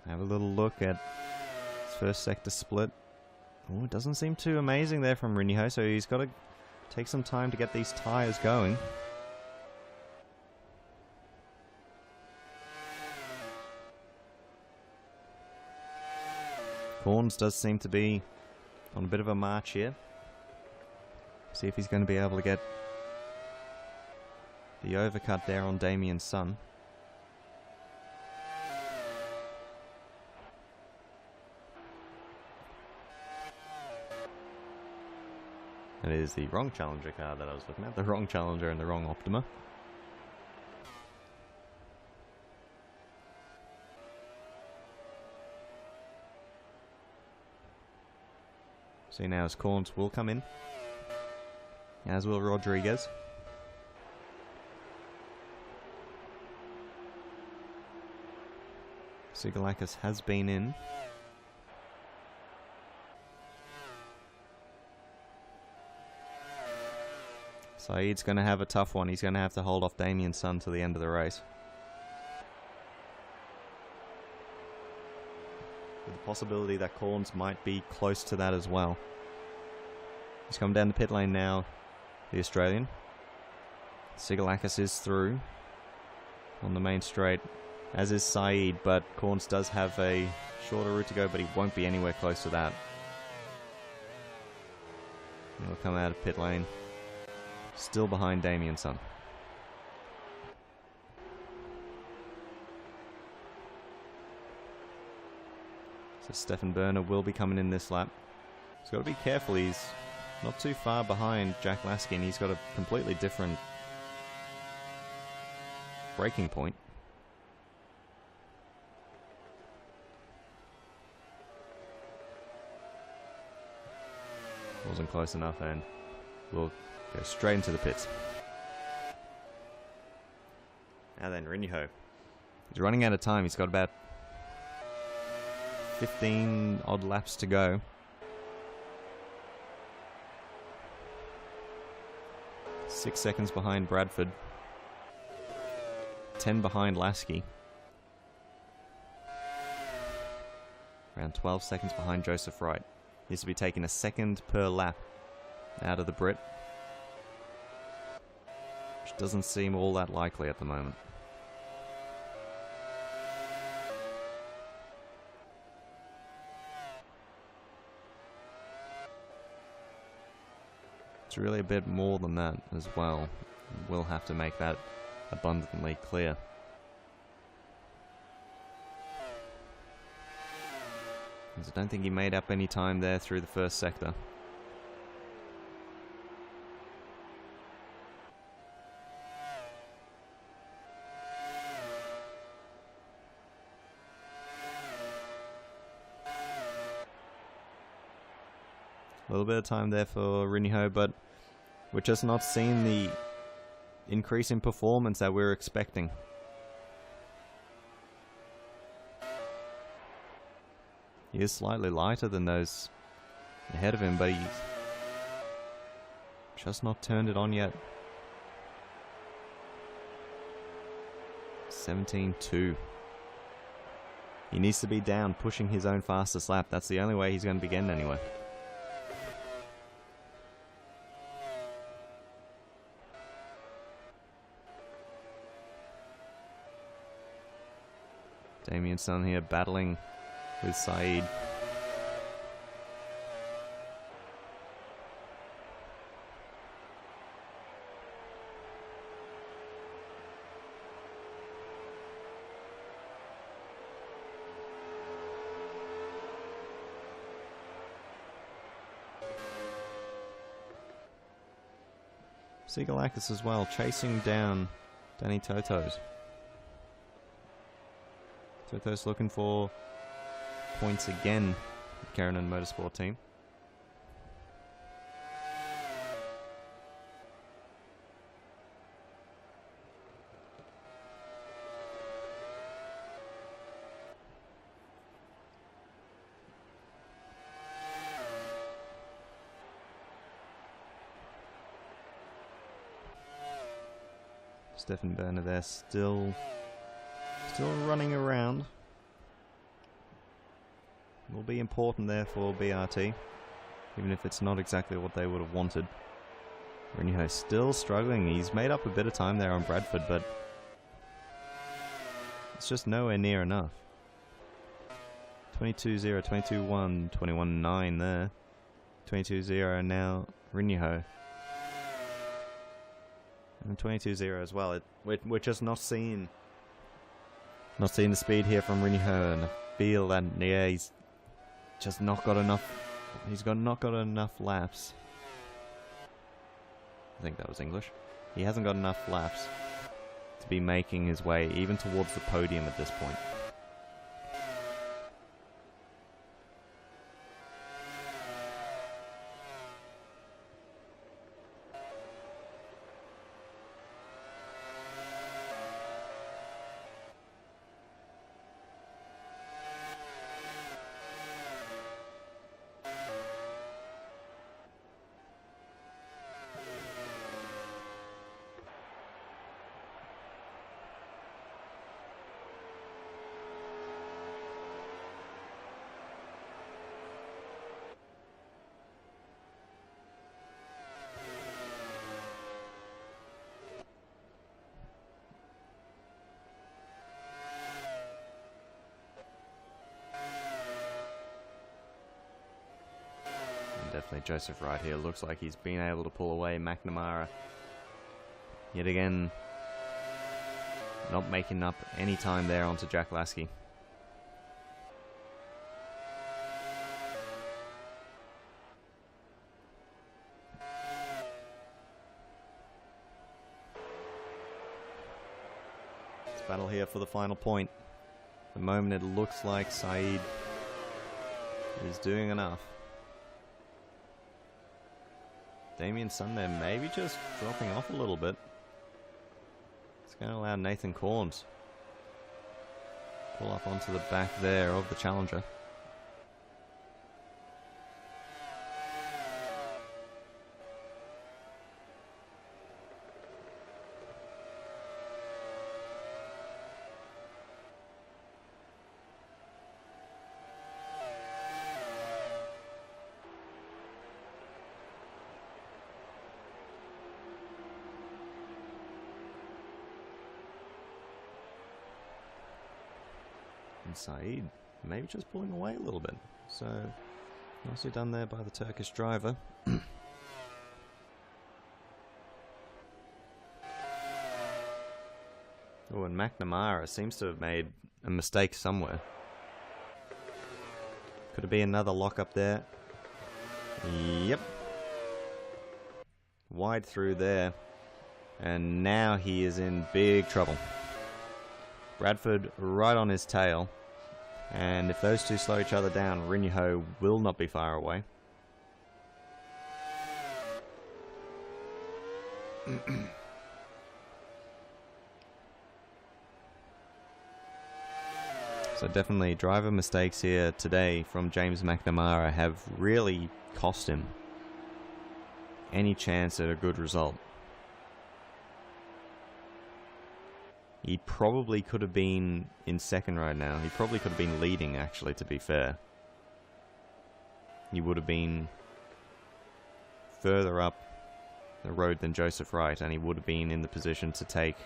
S1: Have a little look at his first sector split. Oh, it doesn't seem too amazing there from Rinho, so he's got to take some time to get these tyres going. Corns does seem to be on a bit of a march here. See if he's going to be able to get the overcut there on Damien's son. It is the wrong Challenger car that I was looking at. The wrong Challenger and the wrong Optima. See now as Corns will come in. As will Rodriguez. Sigalakis has been in. Saeed's going to have a tough one. He's going to have to hold off Damien's son to the end of the race. With the possibility that Corns might be close to that as well. He's come down the pit lane now, the Australian. Sigalakis is through on the main straight, as is Saeed, but Corns does have a shorter route to go, but he won't be anywhere close to that. He'll come out of pit lane, still behind Damien's son. So Stefan Berner will be coming in this lap. He's got to be careful. He's not too far behind Jack Lasky, and he's got a completely different braking point. Wasn't close enough, and we'll go straight into the pits. Now then, Rinho. He's running out of time. He's got about 15 odd laps to go. Six seconds behind Bradford. 10 behind Lasky. Around 12 seconds behind Joseph Wright. He needs to be taking a second per lap out of the Brit, which doesn't seem all that likely at the moment. It's really a bit more than that as well. We'll have to make that abundantly clear. I don't think he made up any time there through the first sector. A little bit of time there for Rinho, but we're just not seeing the increase in performance that we're expecting. He is slightly lighter than those ahead of him, but he's just not turned it on yet. 17.2. He needs to be down, pushing his own fastest lap. That's the only way he's going to be getting anywhere. Damien's son here battling with Saeed. Sigalakis as well, chasing down Danny Totos. Totos looking for points again, Keranen Motorsport team. Stefan Berner there still running around. Will be important there for BRT, even if it's not exactly what they would have wanted. Rinho still struggling. He's made up a bit of time there on Bradford, but it's just nowhere near enough. 22-0, 22-1, 21-9 there. 22-0 now, Rinyaho. And 22-0 as well. We're just not seeing the speed here from Rinyaho, and I feel that, yeah, he's just not got enough. He's not got enough laps. I think that was English. He hasn't got enough laps to be making his way even towards the podium at this point. Definitely Joseph Wright here. Looks like he's been able to pull away McNamara. Yet again, not making up any time there onto Jack Lasky. It's battle here for the final point. At the moment it looks like Saeed is doing enough. Damien Sun there maybe just dropping off a little bit. It's going to allow Nathan Corns pull up onto the back there of the Challenger. And Saeed maybe just pulling away a little bit. So nicely done there by the Turkish driver. Oh, and McNamara seems to have made a mistake somewhere. Could it be another lock up there? Yep. Wide through there. And now he is in big trouble. Bradford right on his tail. And if those two slow each other down, Rinyaho will not be far away. So definitely driver mistakes here today from James McNamara have really cost him any chance at a good result. He probably could have been in second right now. He probably could have been leading, actually, to be fair. He would have been further up the road than Joseph Wright, and he would have been in the position to take...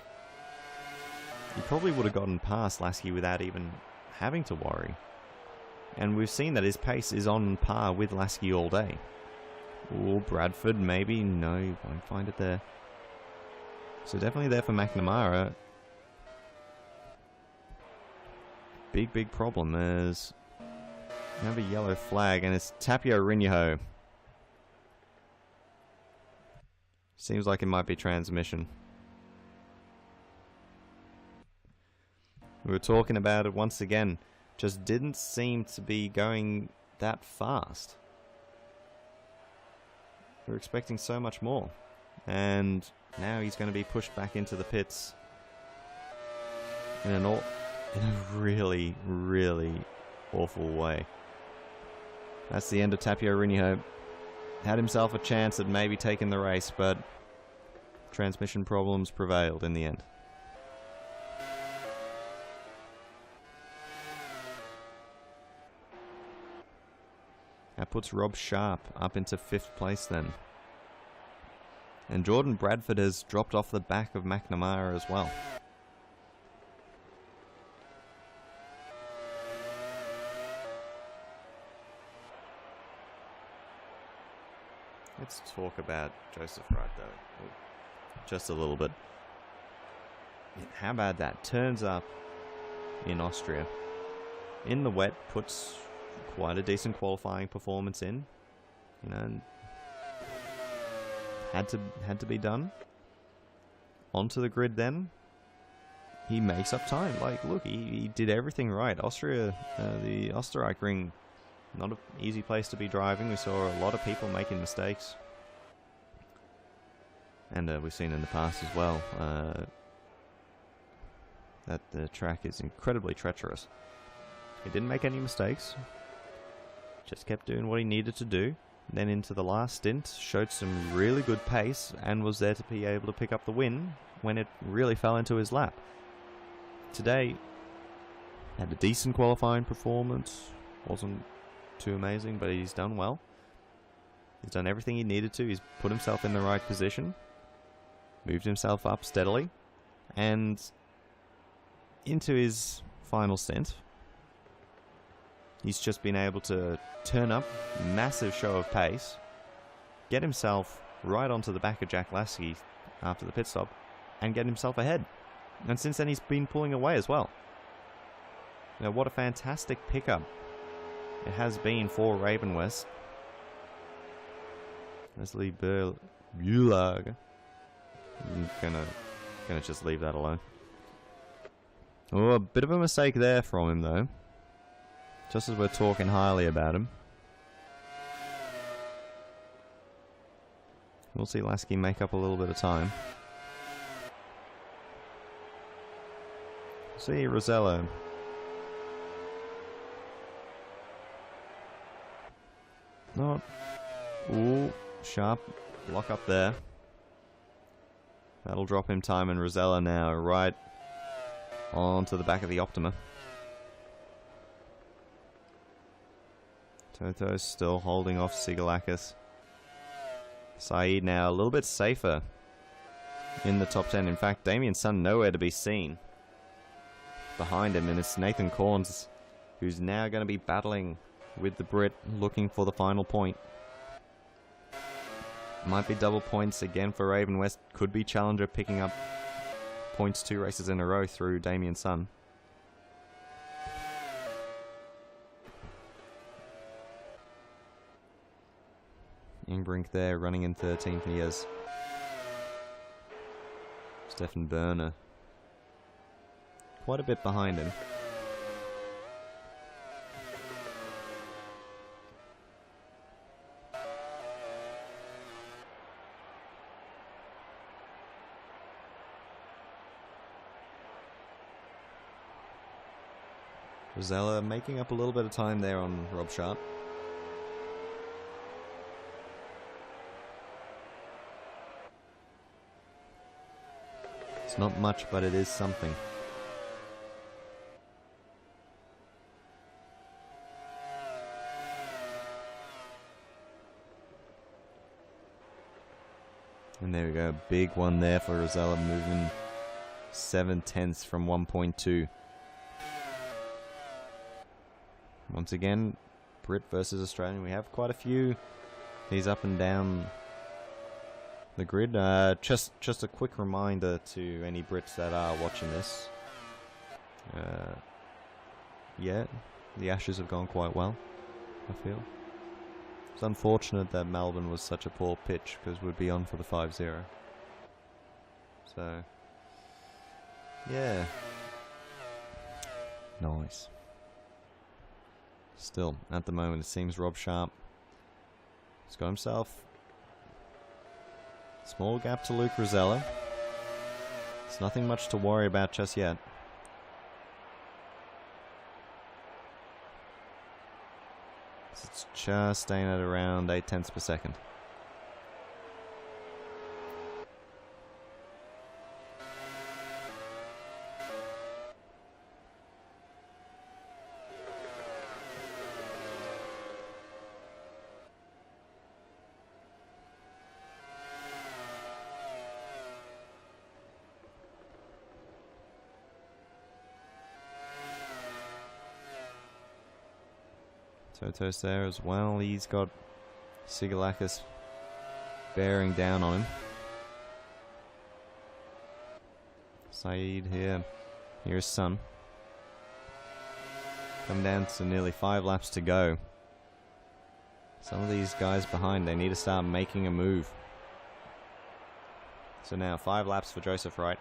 S1: He probably would have gotten past Lasky without even having to worry. And we've seen that his pace is on par with Lasky all day. Or Bradford, maybe. No, you won't find it there. So definitely there for McNamara. Big problem. There's another yellow flag, and it's Tapio Rinyaho. Seems like it might be transmission. We were talking about it once again. Just didn't seem to be going that fast. We were expecting so much more. And now he's going to be pushed back into the pits in a really, really awful way. That's the end of Tapio Rinyaho. Had himself a chance at maybe taking the race, but transmission problems prevailed in the end. That puts Rob Sharp up into 5th place then. And Jordan Bradford has dropped off the back of McNamara as well. Let's talk about Joseph right though. Just a little bit. How about that? Turns up in Austria. In the wet, puts quite a decent qualifying performance in. You know, had to be done. Onto the grid then. He makes up time. Like, look, he did everything right. Austria, the Österreich-Ring, not an easy place to be driving. We saw a lot of people making mistakes. And we've seen in the past as well that the track is incredibly treacherous. He didn't make any mistakes. Just kept doing what he needed to do. Then into the last stint, showed some really good pace and was there to be able to pick up the win when it really fell into his lap. Today, had a decent qualifying performance. Wasn't too amazing, but he's done well. He's done everything he needed to. He's put himself in the right position. Moved himself up steadily. And into his final stint, he's just been able to turn up, massive show of pace, get himself right onto the back of Jack Lasky after the pit stop, and get himself ahead. And since then he's been pulling away as well. Now what a fantastic pickup it has been for Raven West. Leslie Bulag. I'm gonna just leave that alone. Oh, a bit of a mistake there from him though. Just as we're talking highly about him. We'll see Lasky make up a little bit of time. See Rosello. Not. Ooh, sharp lock up there. That'll drop him time, and Rosella now right onto the back of the Optima. Toto's still holding off Sigalakis. Saeed now a little bit safer in the top 10. In fact, Damien's son nowhere to be seen. Behind him, and it's Nathan Corns, who's now going to be battling with the Brit, looking for the final point. Might be double points again for Raven West. Could be Challenger picking up points 2 races in a row through Damien's son. Ingbrink there, running in 13th years. Stefan Berner. Quite a bit behind him. Rosella making up a little bit of time there on Rob Sharp. It's not much, but it is something. And there we go, big one there for Rosella, moving 7/10 from 1.2. Once again, Brit versus Australian. We have quite a few. He's up and down the grid. Just a quick reminder to any Brits that are watching this. Yeah, the Ashes have gone quite well, I feel. It's unfortunate that Melbourne was such a poor pitch, because we'd be on for the 5-0. So, yeah. Nice. Still, at the moment, it seems Rob Sharp has got himself a small gap to Luke Rosella. It's nothing much to worry about just yet. It's just staying at around 0.8 per second. Toto's there as well. He's got Sigalakis bearing down on him. Saeed here. Here's Sun. Come down to nearly 5 laps to go. Some of these guys behind, they need to start making a move. So now 5 laps for Joseph Wright.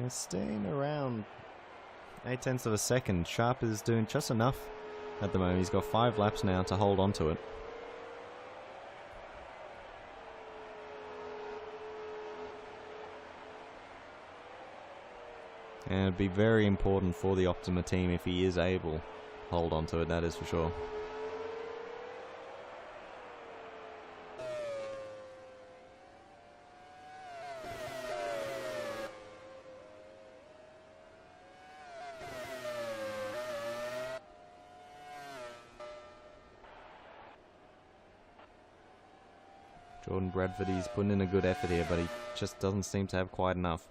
S1: We're staying around 0.8 of a second. Sharp is doing just enough at the moment. He's got 5 laps now to hold on to it. And it'd be very important for the Optima team if he is able to hold on to it, that is for sure. Jordan Bradford, he's putting in a good effort here, but he just doesn't seem to have quite enough.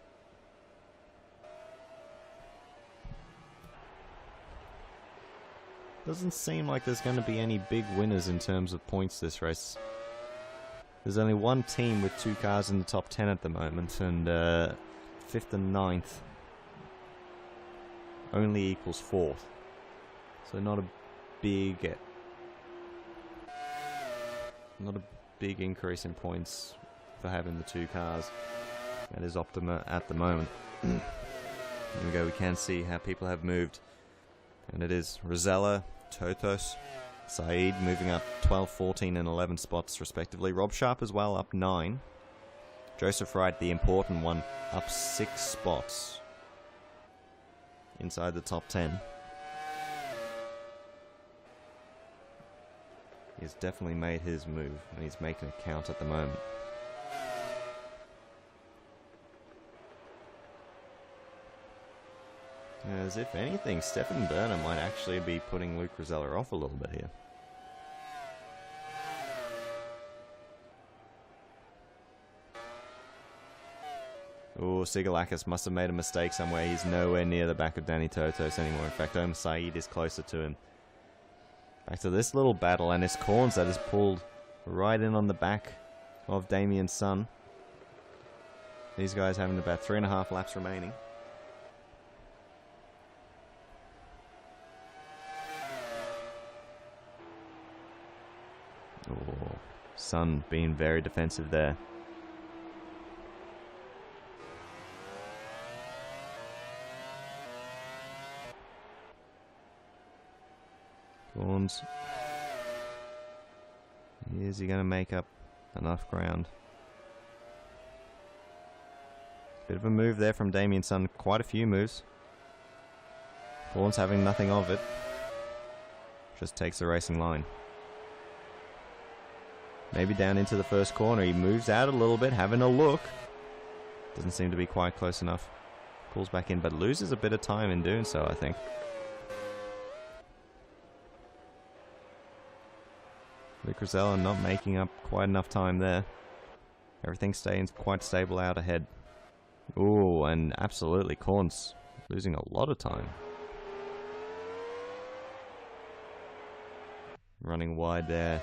S1: Doesn't seem like there's going to be any big winners in terms of points this race. There's only one team with 2 cars in the top 10 at the moment, and 5th and 9th only equals 4th. So not a big increase in points for having the 2 cars. That is Optima at the moment. There we go, we can see how people have moved. And it is Rosella, Totos, Saeed moving up 12, 14 and 11 spots respectively. Rob Sharp as well up 9. Joseph Wright, the important one, up 6 spots inside the top 10. He's definitely made his move, and he's making it count at the moment. As if anything, Stefan Berner might actually be putting Luke Rosella off a little bit here. Oh, Sigalakis must have made a mistake somewhere. He's nowhere near the back of Danny Totos anymore. In fact, Omar Saeed is closer to him. Back to this little battle, and it's Corns that is pulled right in on the back of Damien's son. These guys having about 3.5 laps remaining. Oh, Son being very defensive there. Corns. Is he going to make up enough ground? Bit of a move there from Damien's son. Quite a few moves. Corns having nothing of it. Just takes the racing line. Maybe down into the first corner. He moves out a little bit, having a look. Doesn't seem to be quite close enough. Pulls back in, but loses a bit of time in doing so, I think. Luke Rosella not making up quite enough time there. Everything staying quite stable out ahead. Ooh, and absolutely Corns losing a lot of time. Running wide there.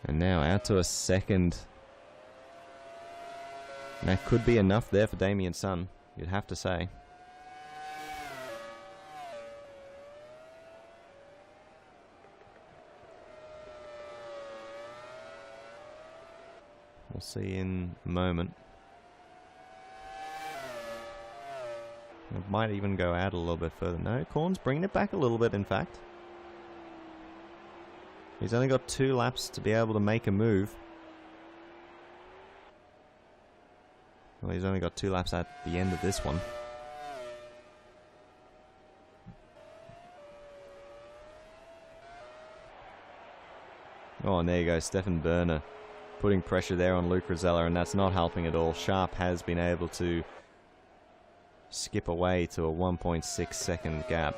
S1: And now out to a second. And that could be enough there for Damien's son, you'd have to say. We'll see in a moment. It might even go out a little bit further. No, Corn's bringing it back a little bit, in fact. He's only got 2 laps to be able to make a move. Well, he's only got 2 laps at the end of this one. Oh, and there you go, Stefan Berner putting pressure there on Luke Rosella, and that's not helping at all. Sharp has been able to skip away to a 1.6 second gap.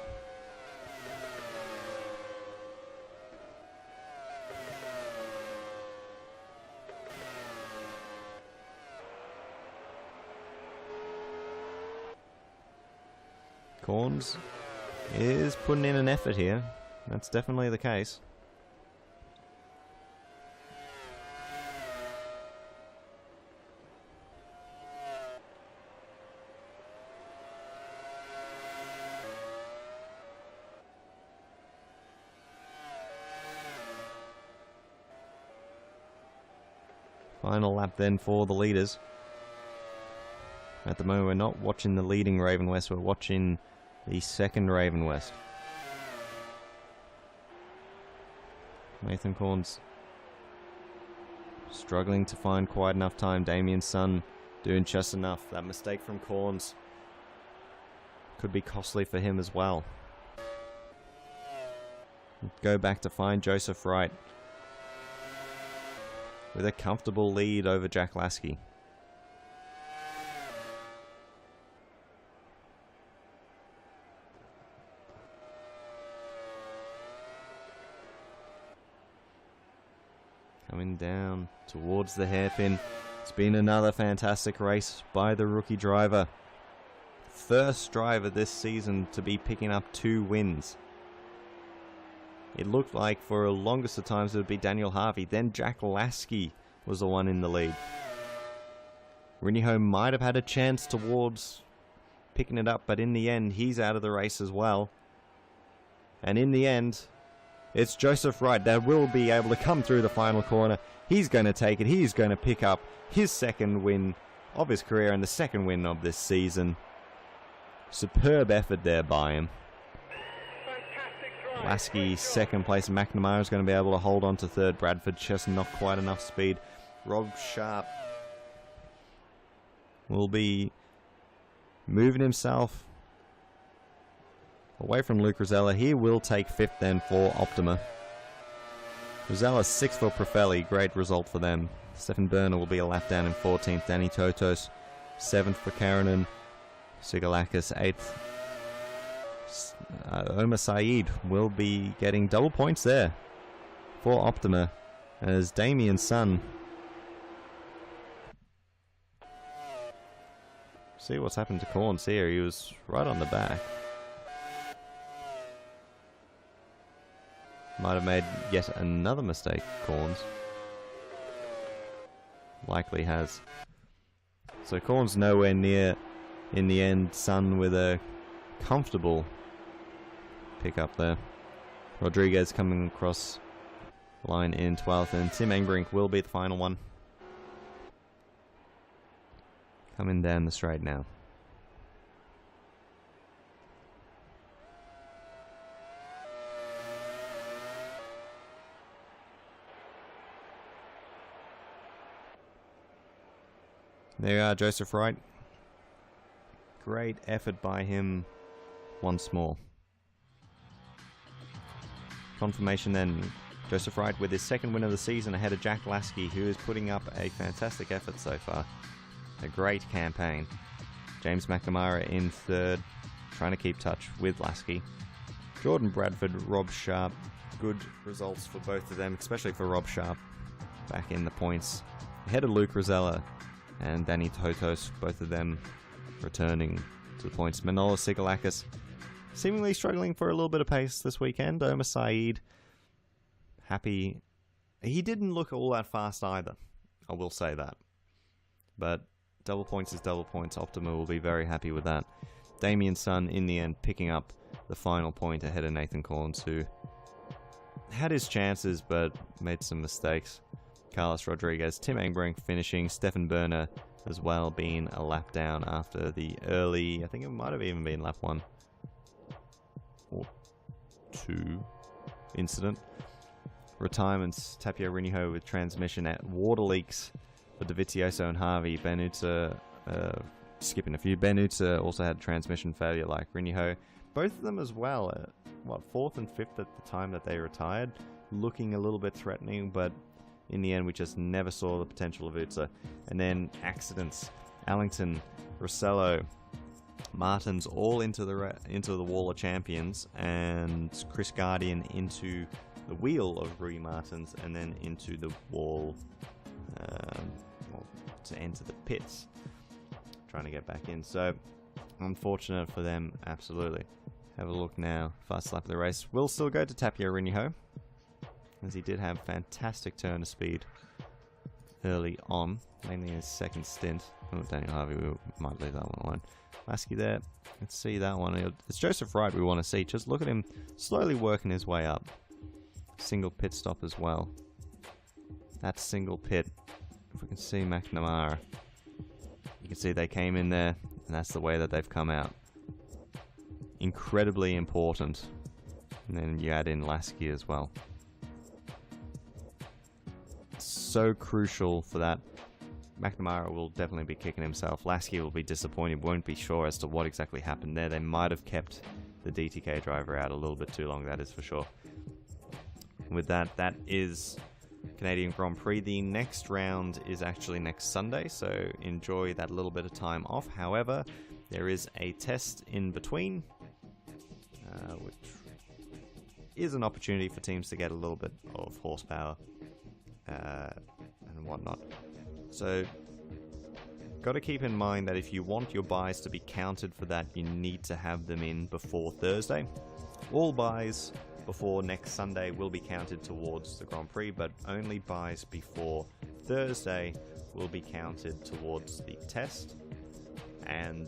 S1: Corns is putting in an effort here. That's definitely the case. Final lap then for the leaders. At the moment we're not watching the leading Raven West, we're watching the second Raven West. Nathan Corns struggling to find quite enough time. Damien's son doing just enough. That mistake from Corns could be costly for him as well. Go back to find Joseph Wright with a comfortable lead over Jack Lasky. Coming down towards the hairpin. It's been another fantastic race by the rookie driver. First driver this season to be picking up 2 wins. It looked like for the longest of times it would be Daniel Harvey. Then Jack Lasky was the one in the lead. Riniho might have had a chance towards picking it up, but in the end he's out of the race as well. And in the end, it's Joseph Wright that will be able to come through the final corner. He's going to take it. He's going to pick up his second win of his career and the second win of this season. Superb effort there by him. Lasky second place. McNamara is going to be able to hold on to third. Bradford just not quite enough speed. Rob Sharp will be moving himself away from Luke Rosella. He will take 5th then for Optima. Rosella 6th for Profelli. Great result for them. Stefan Berner will be a lap down in 14th. Danny Totos 7th for Karanen. Sigalakis 8th. Omar Saeed will be getting double points there for Optima as Damien's son. See what's happened to Corns here. He was right on the back. Might have made yet another mistake, Corns. Likely has. So Corns nowhere near in the end. Sun with a comfortable pick up there. Rodriguez coming across the line in 12th, and Tim Engbrink will be the final one. Coming down the straight now. There you are, Joseph Wright. Great effort by him once more. Confirmation then, Joseph Wright with his second win of the season ahead of Jack Lasky, who is putting up a fantastic effort so far. A great campaign. James McNamara in third, trying to keep touch with Lasky. Jordan Bradford, Rob Sharp, good results for both of them, especially for Rob Sharp, back in the points. Ahead of Luke Rosella and Danny Totos, both of them returning to the points. Manolo Sigalakis seemingly struggling for a little bit of pace this weekend. Omar Saeed, happy. He didn't look all that fast either, I will say that. But double points is double points. Optima will be very happy with that. Damien's son, in the end, picking up the final point ahead of Nathan Corns, who had his chances but made some mistakes. Carlos Rodriguez, Tim Engbrink finishing. Stefan Berner as well, being a lap down after the early, I think it might have even been lap 1 or 2 incident. Retirements, Tapio Riniho with transmission at water leaks for Davizioso and Harvey. Benutza, skipping a few. Benutza also had transmission failure like Riniho. Both of them as well, 4th and 5th at the time that they retired, looking a little bit threatening, but in the end, we just never saw the potential of Utsa. And then accidents, Allington, Rossello, Martins all into the wall of champions, and Chris Guardian into the wheel of Rui Martins, and then into the wall to enter the pits, trying to get back in. So unfortunate for them, absolutely. Have a look now. Fast lap of the race will still go to Tapio Rinniho, as he did have fantastic turn of speed early on, mainly in his second stint. Oh, Daniel Harvey, we might leave that one alone. Lasky there. Let's see that one. It's Joseph Wright we want to see. Just look at him slowly working his way up. Single pit stop as well. That single pit. If we can see McNamara, you can see they came in there, and that's the way that they've come out. Incredibly important. And then you add in Lasky as well. So crucial for that. McNamara will definitely be kicking himself. Lasky will be disappointed, won't be sure as to what exactly happened there. They might have kept the DTK driver out a little bit too long, that is for sure. With that, that is Canadian Grand Prix. The next round is actually next Sunday, so enjoy that little bit of time off. However, there is a test in between, which is an opportunity for teams to get a little bit of horsepower and whatnot. So, got to keep in mind that if you want your buys to be counted for that, you need to have them in before Thursday. All buys before next Sunday will be counted towards the Grand Prix, but only buys before Thursday will be counted towards the test. And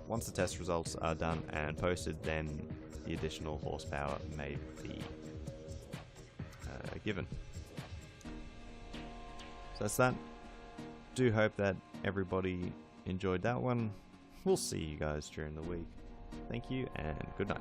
S1: once the test results are done and posted, then the additional horsepower may be given. So that's that. Do hope that everybody enjoyed that one. We'll see you guys during the week. Thank you and good night.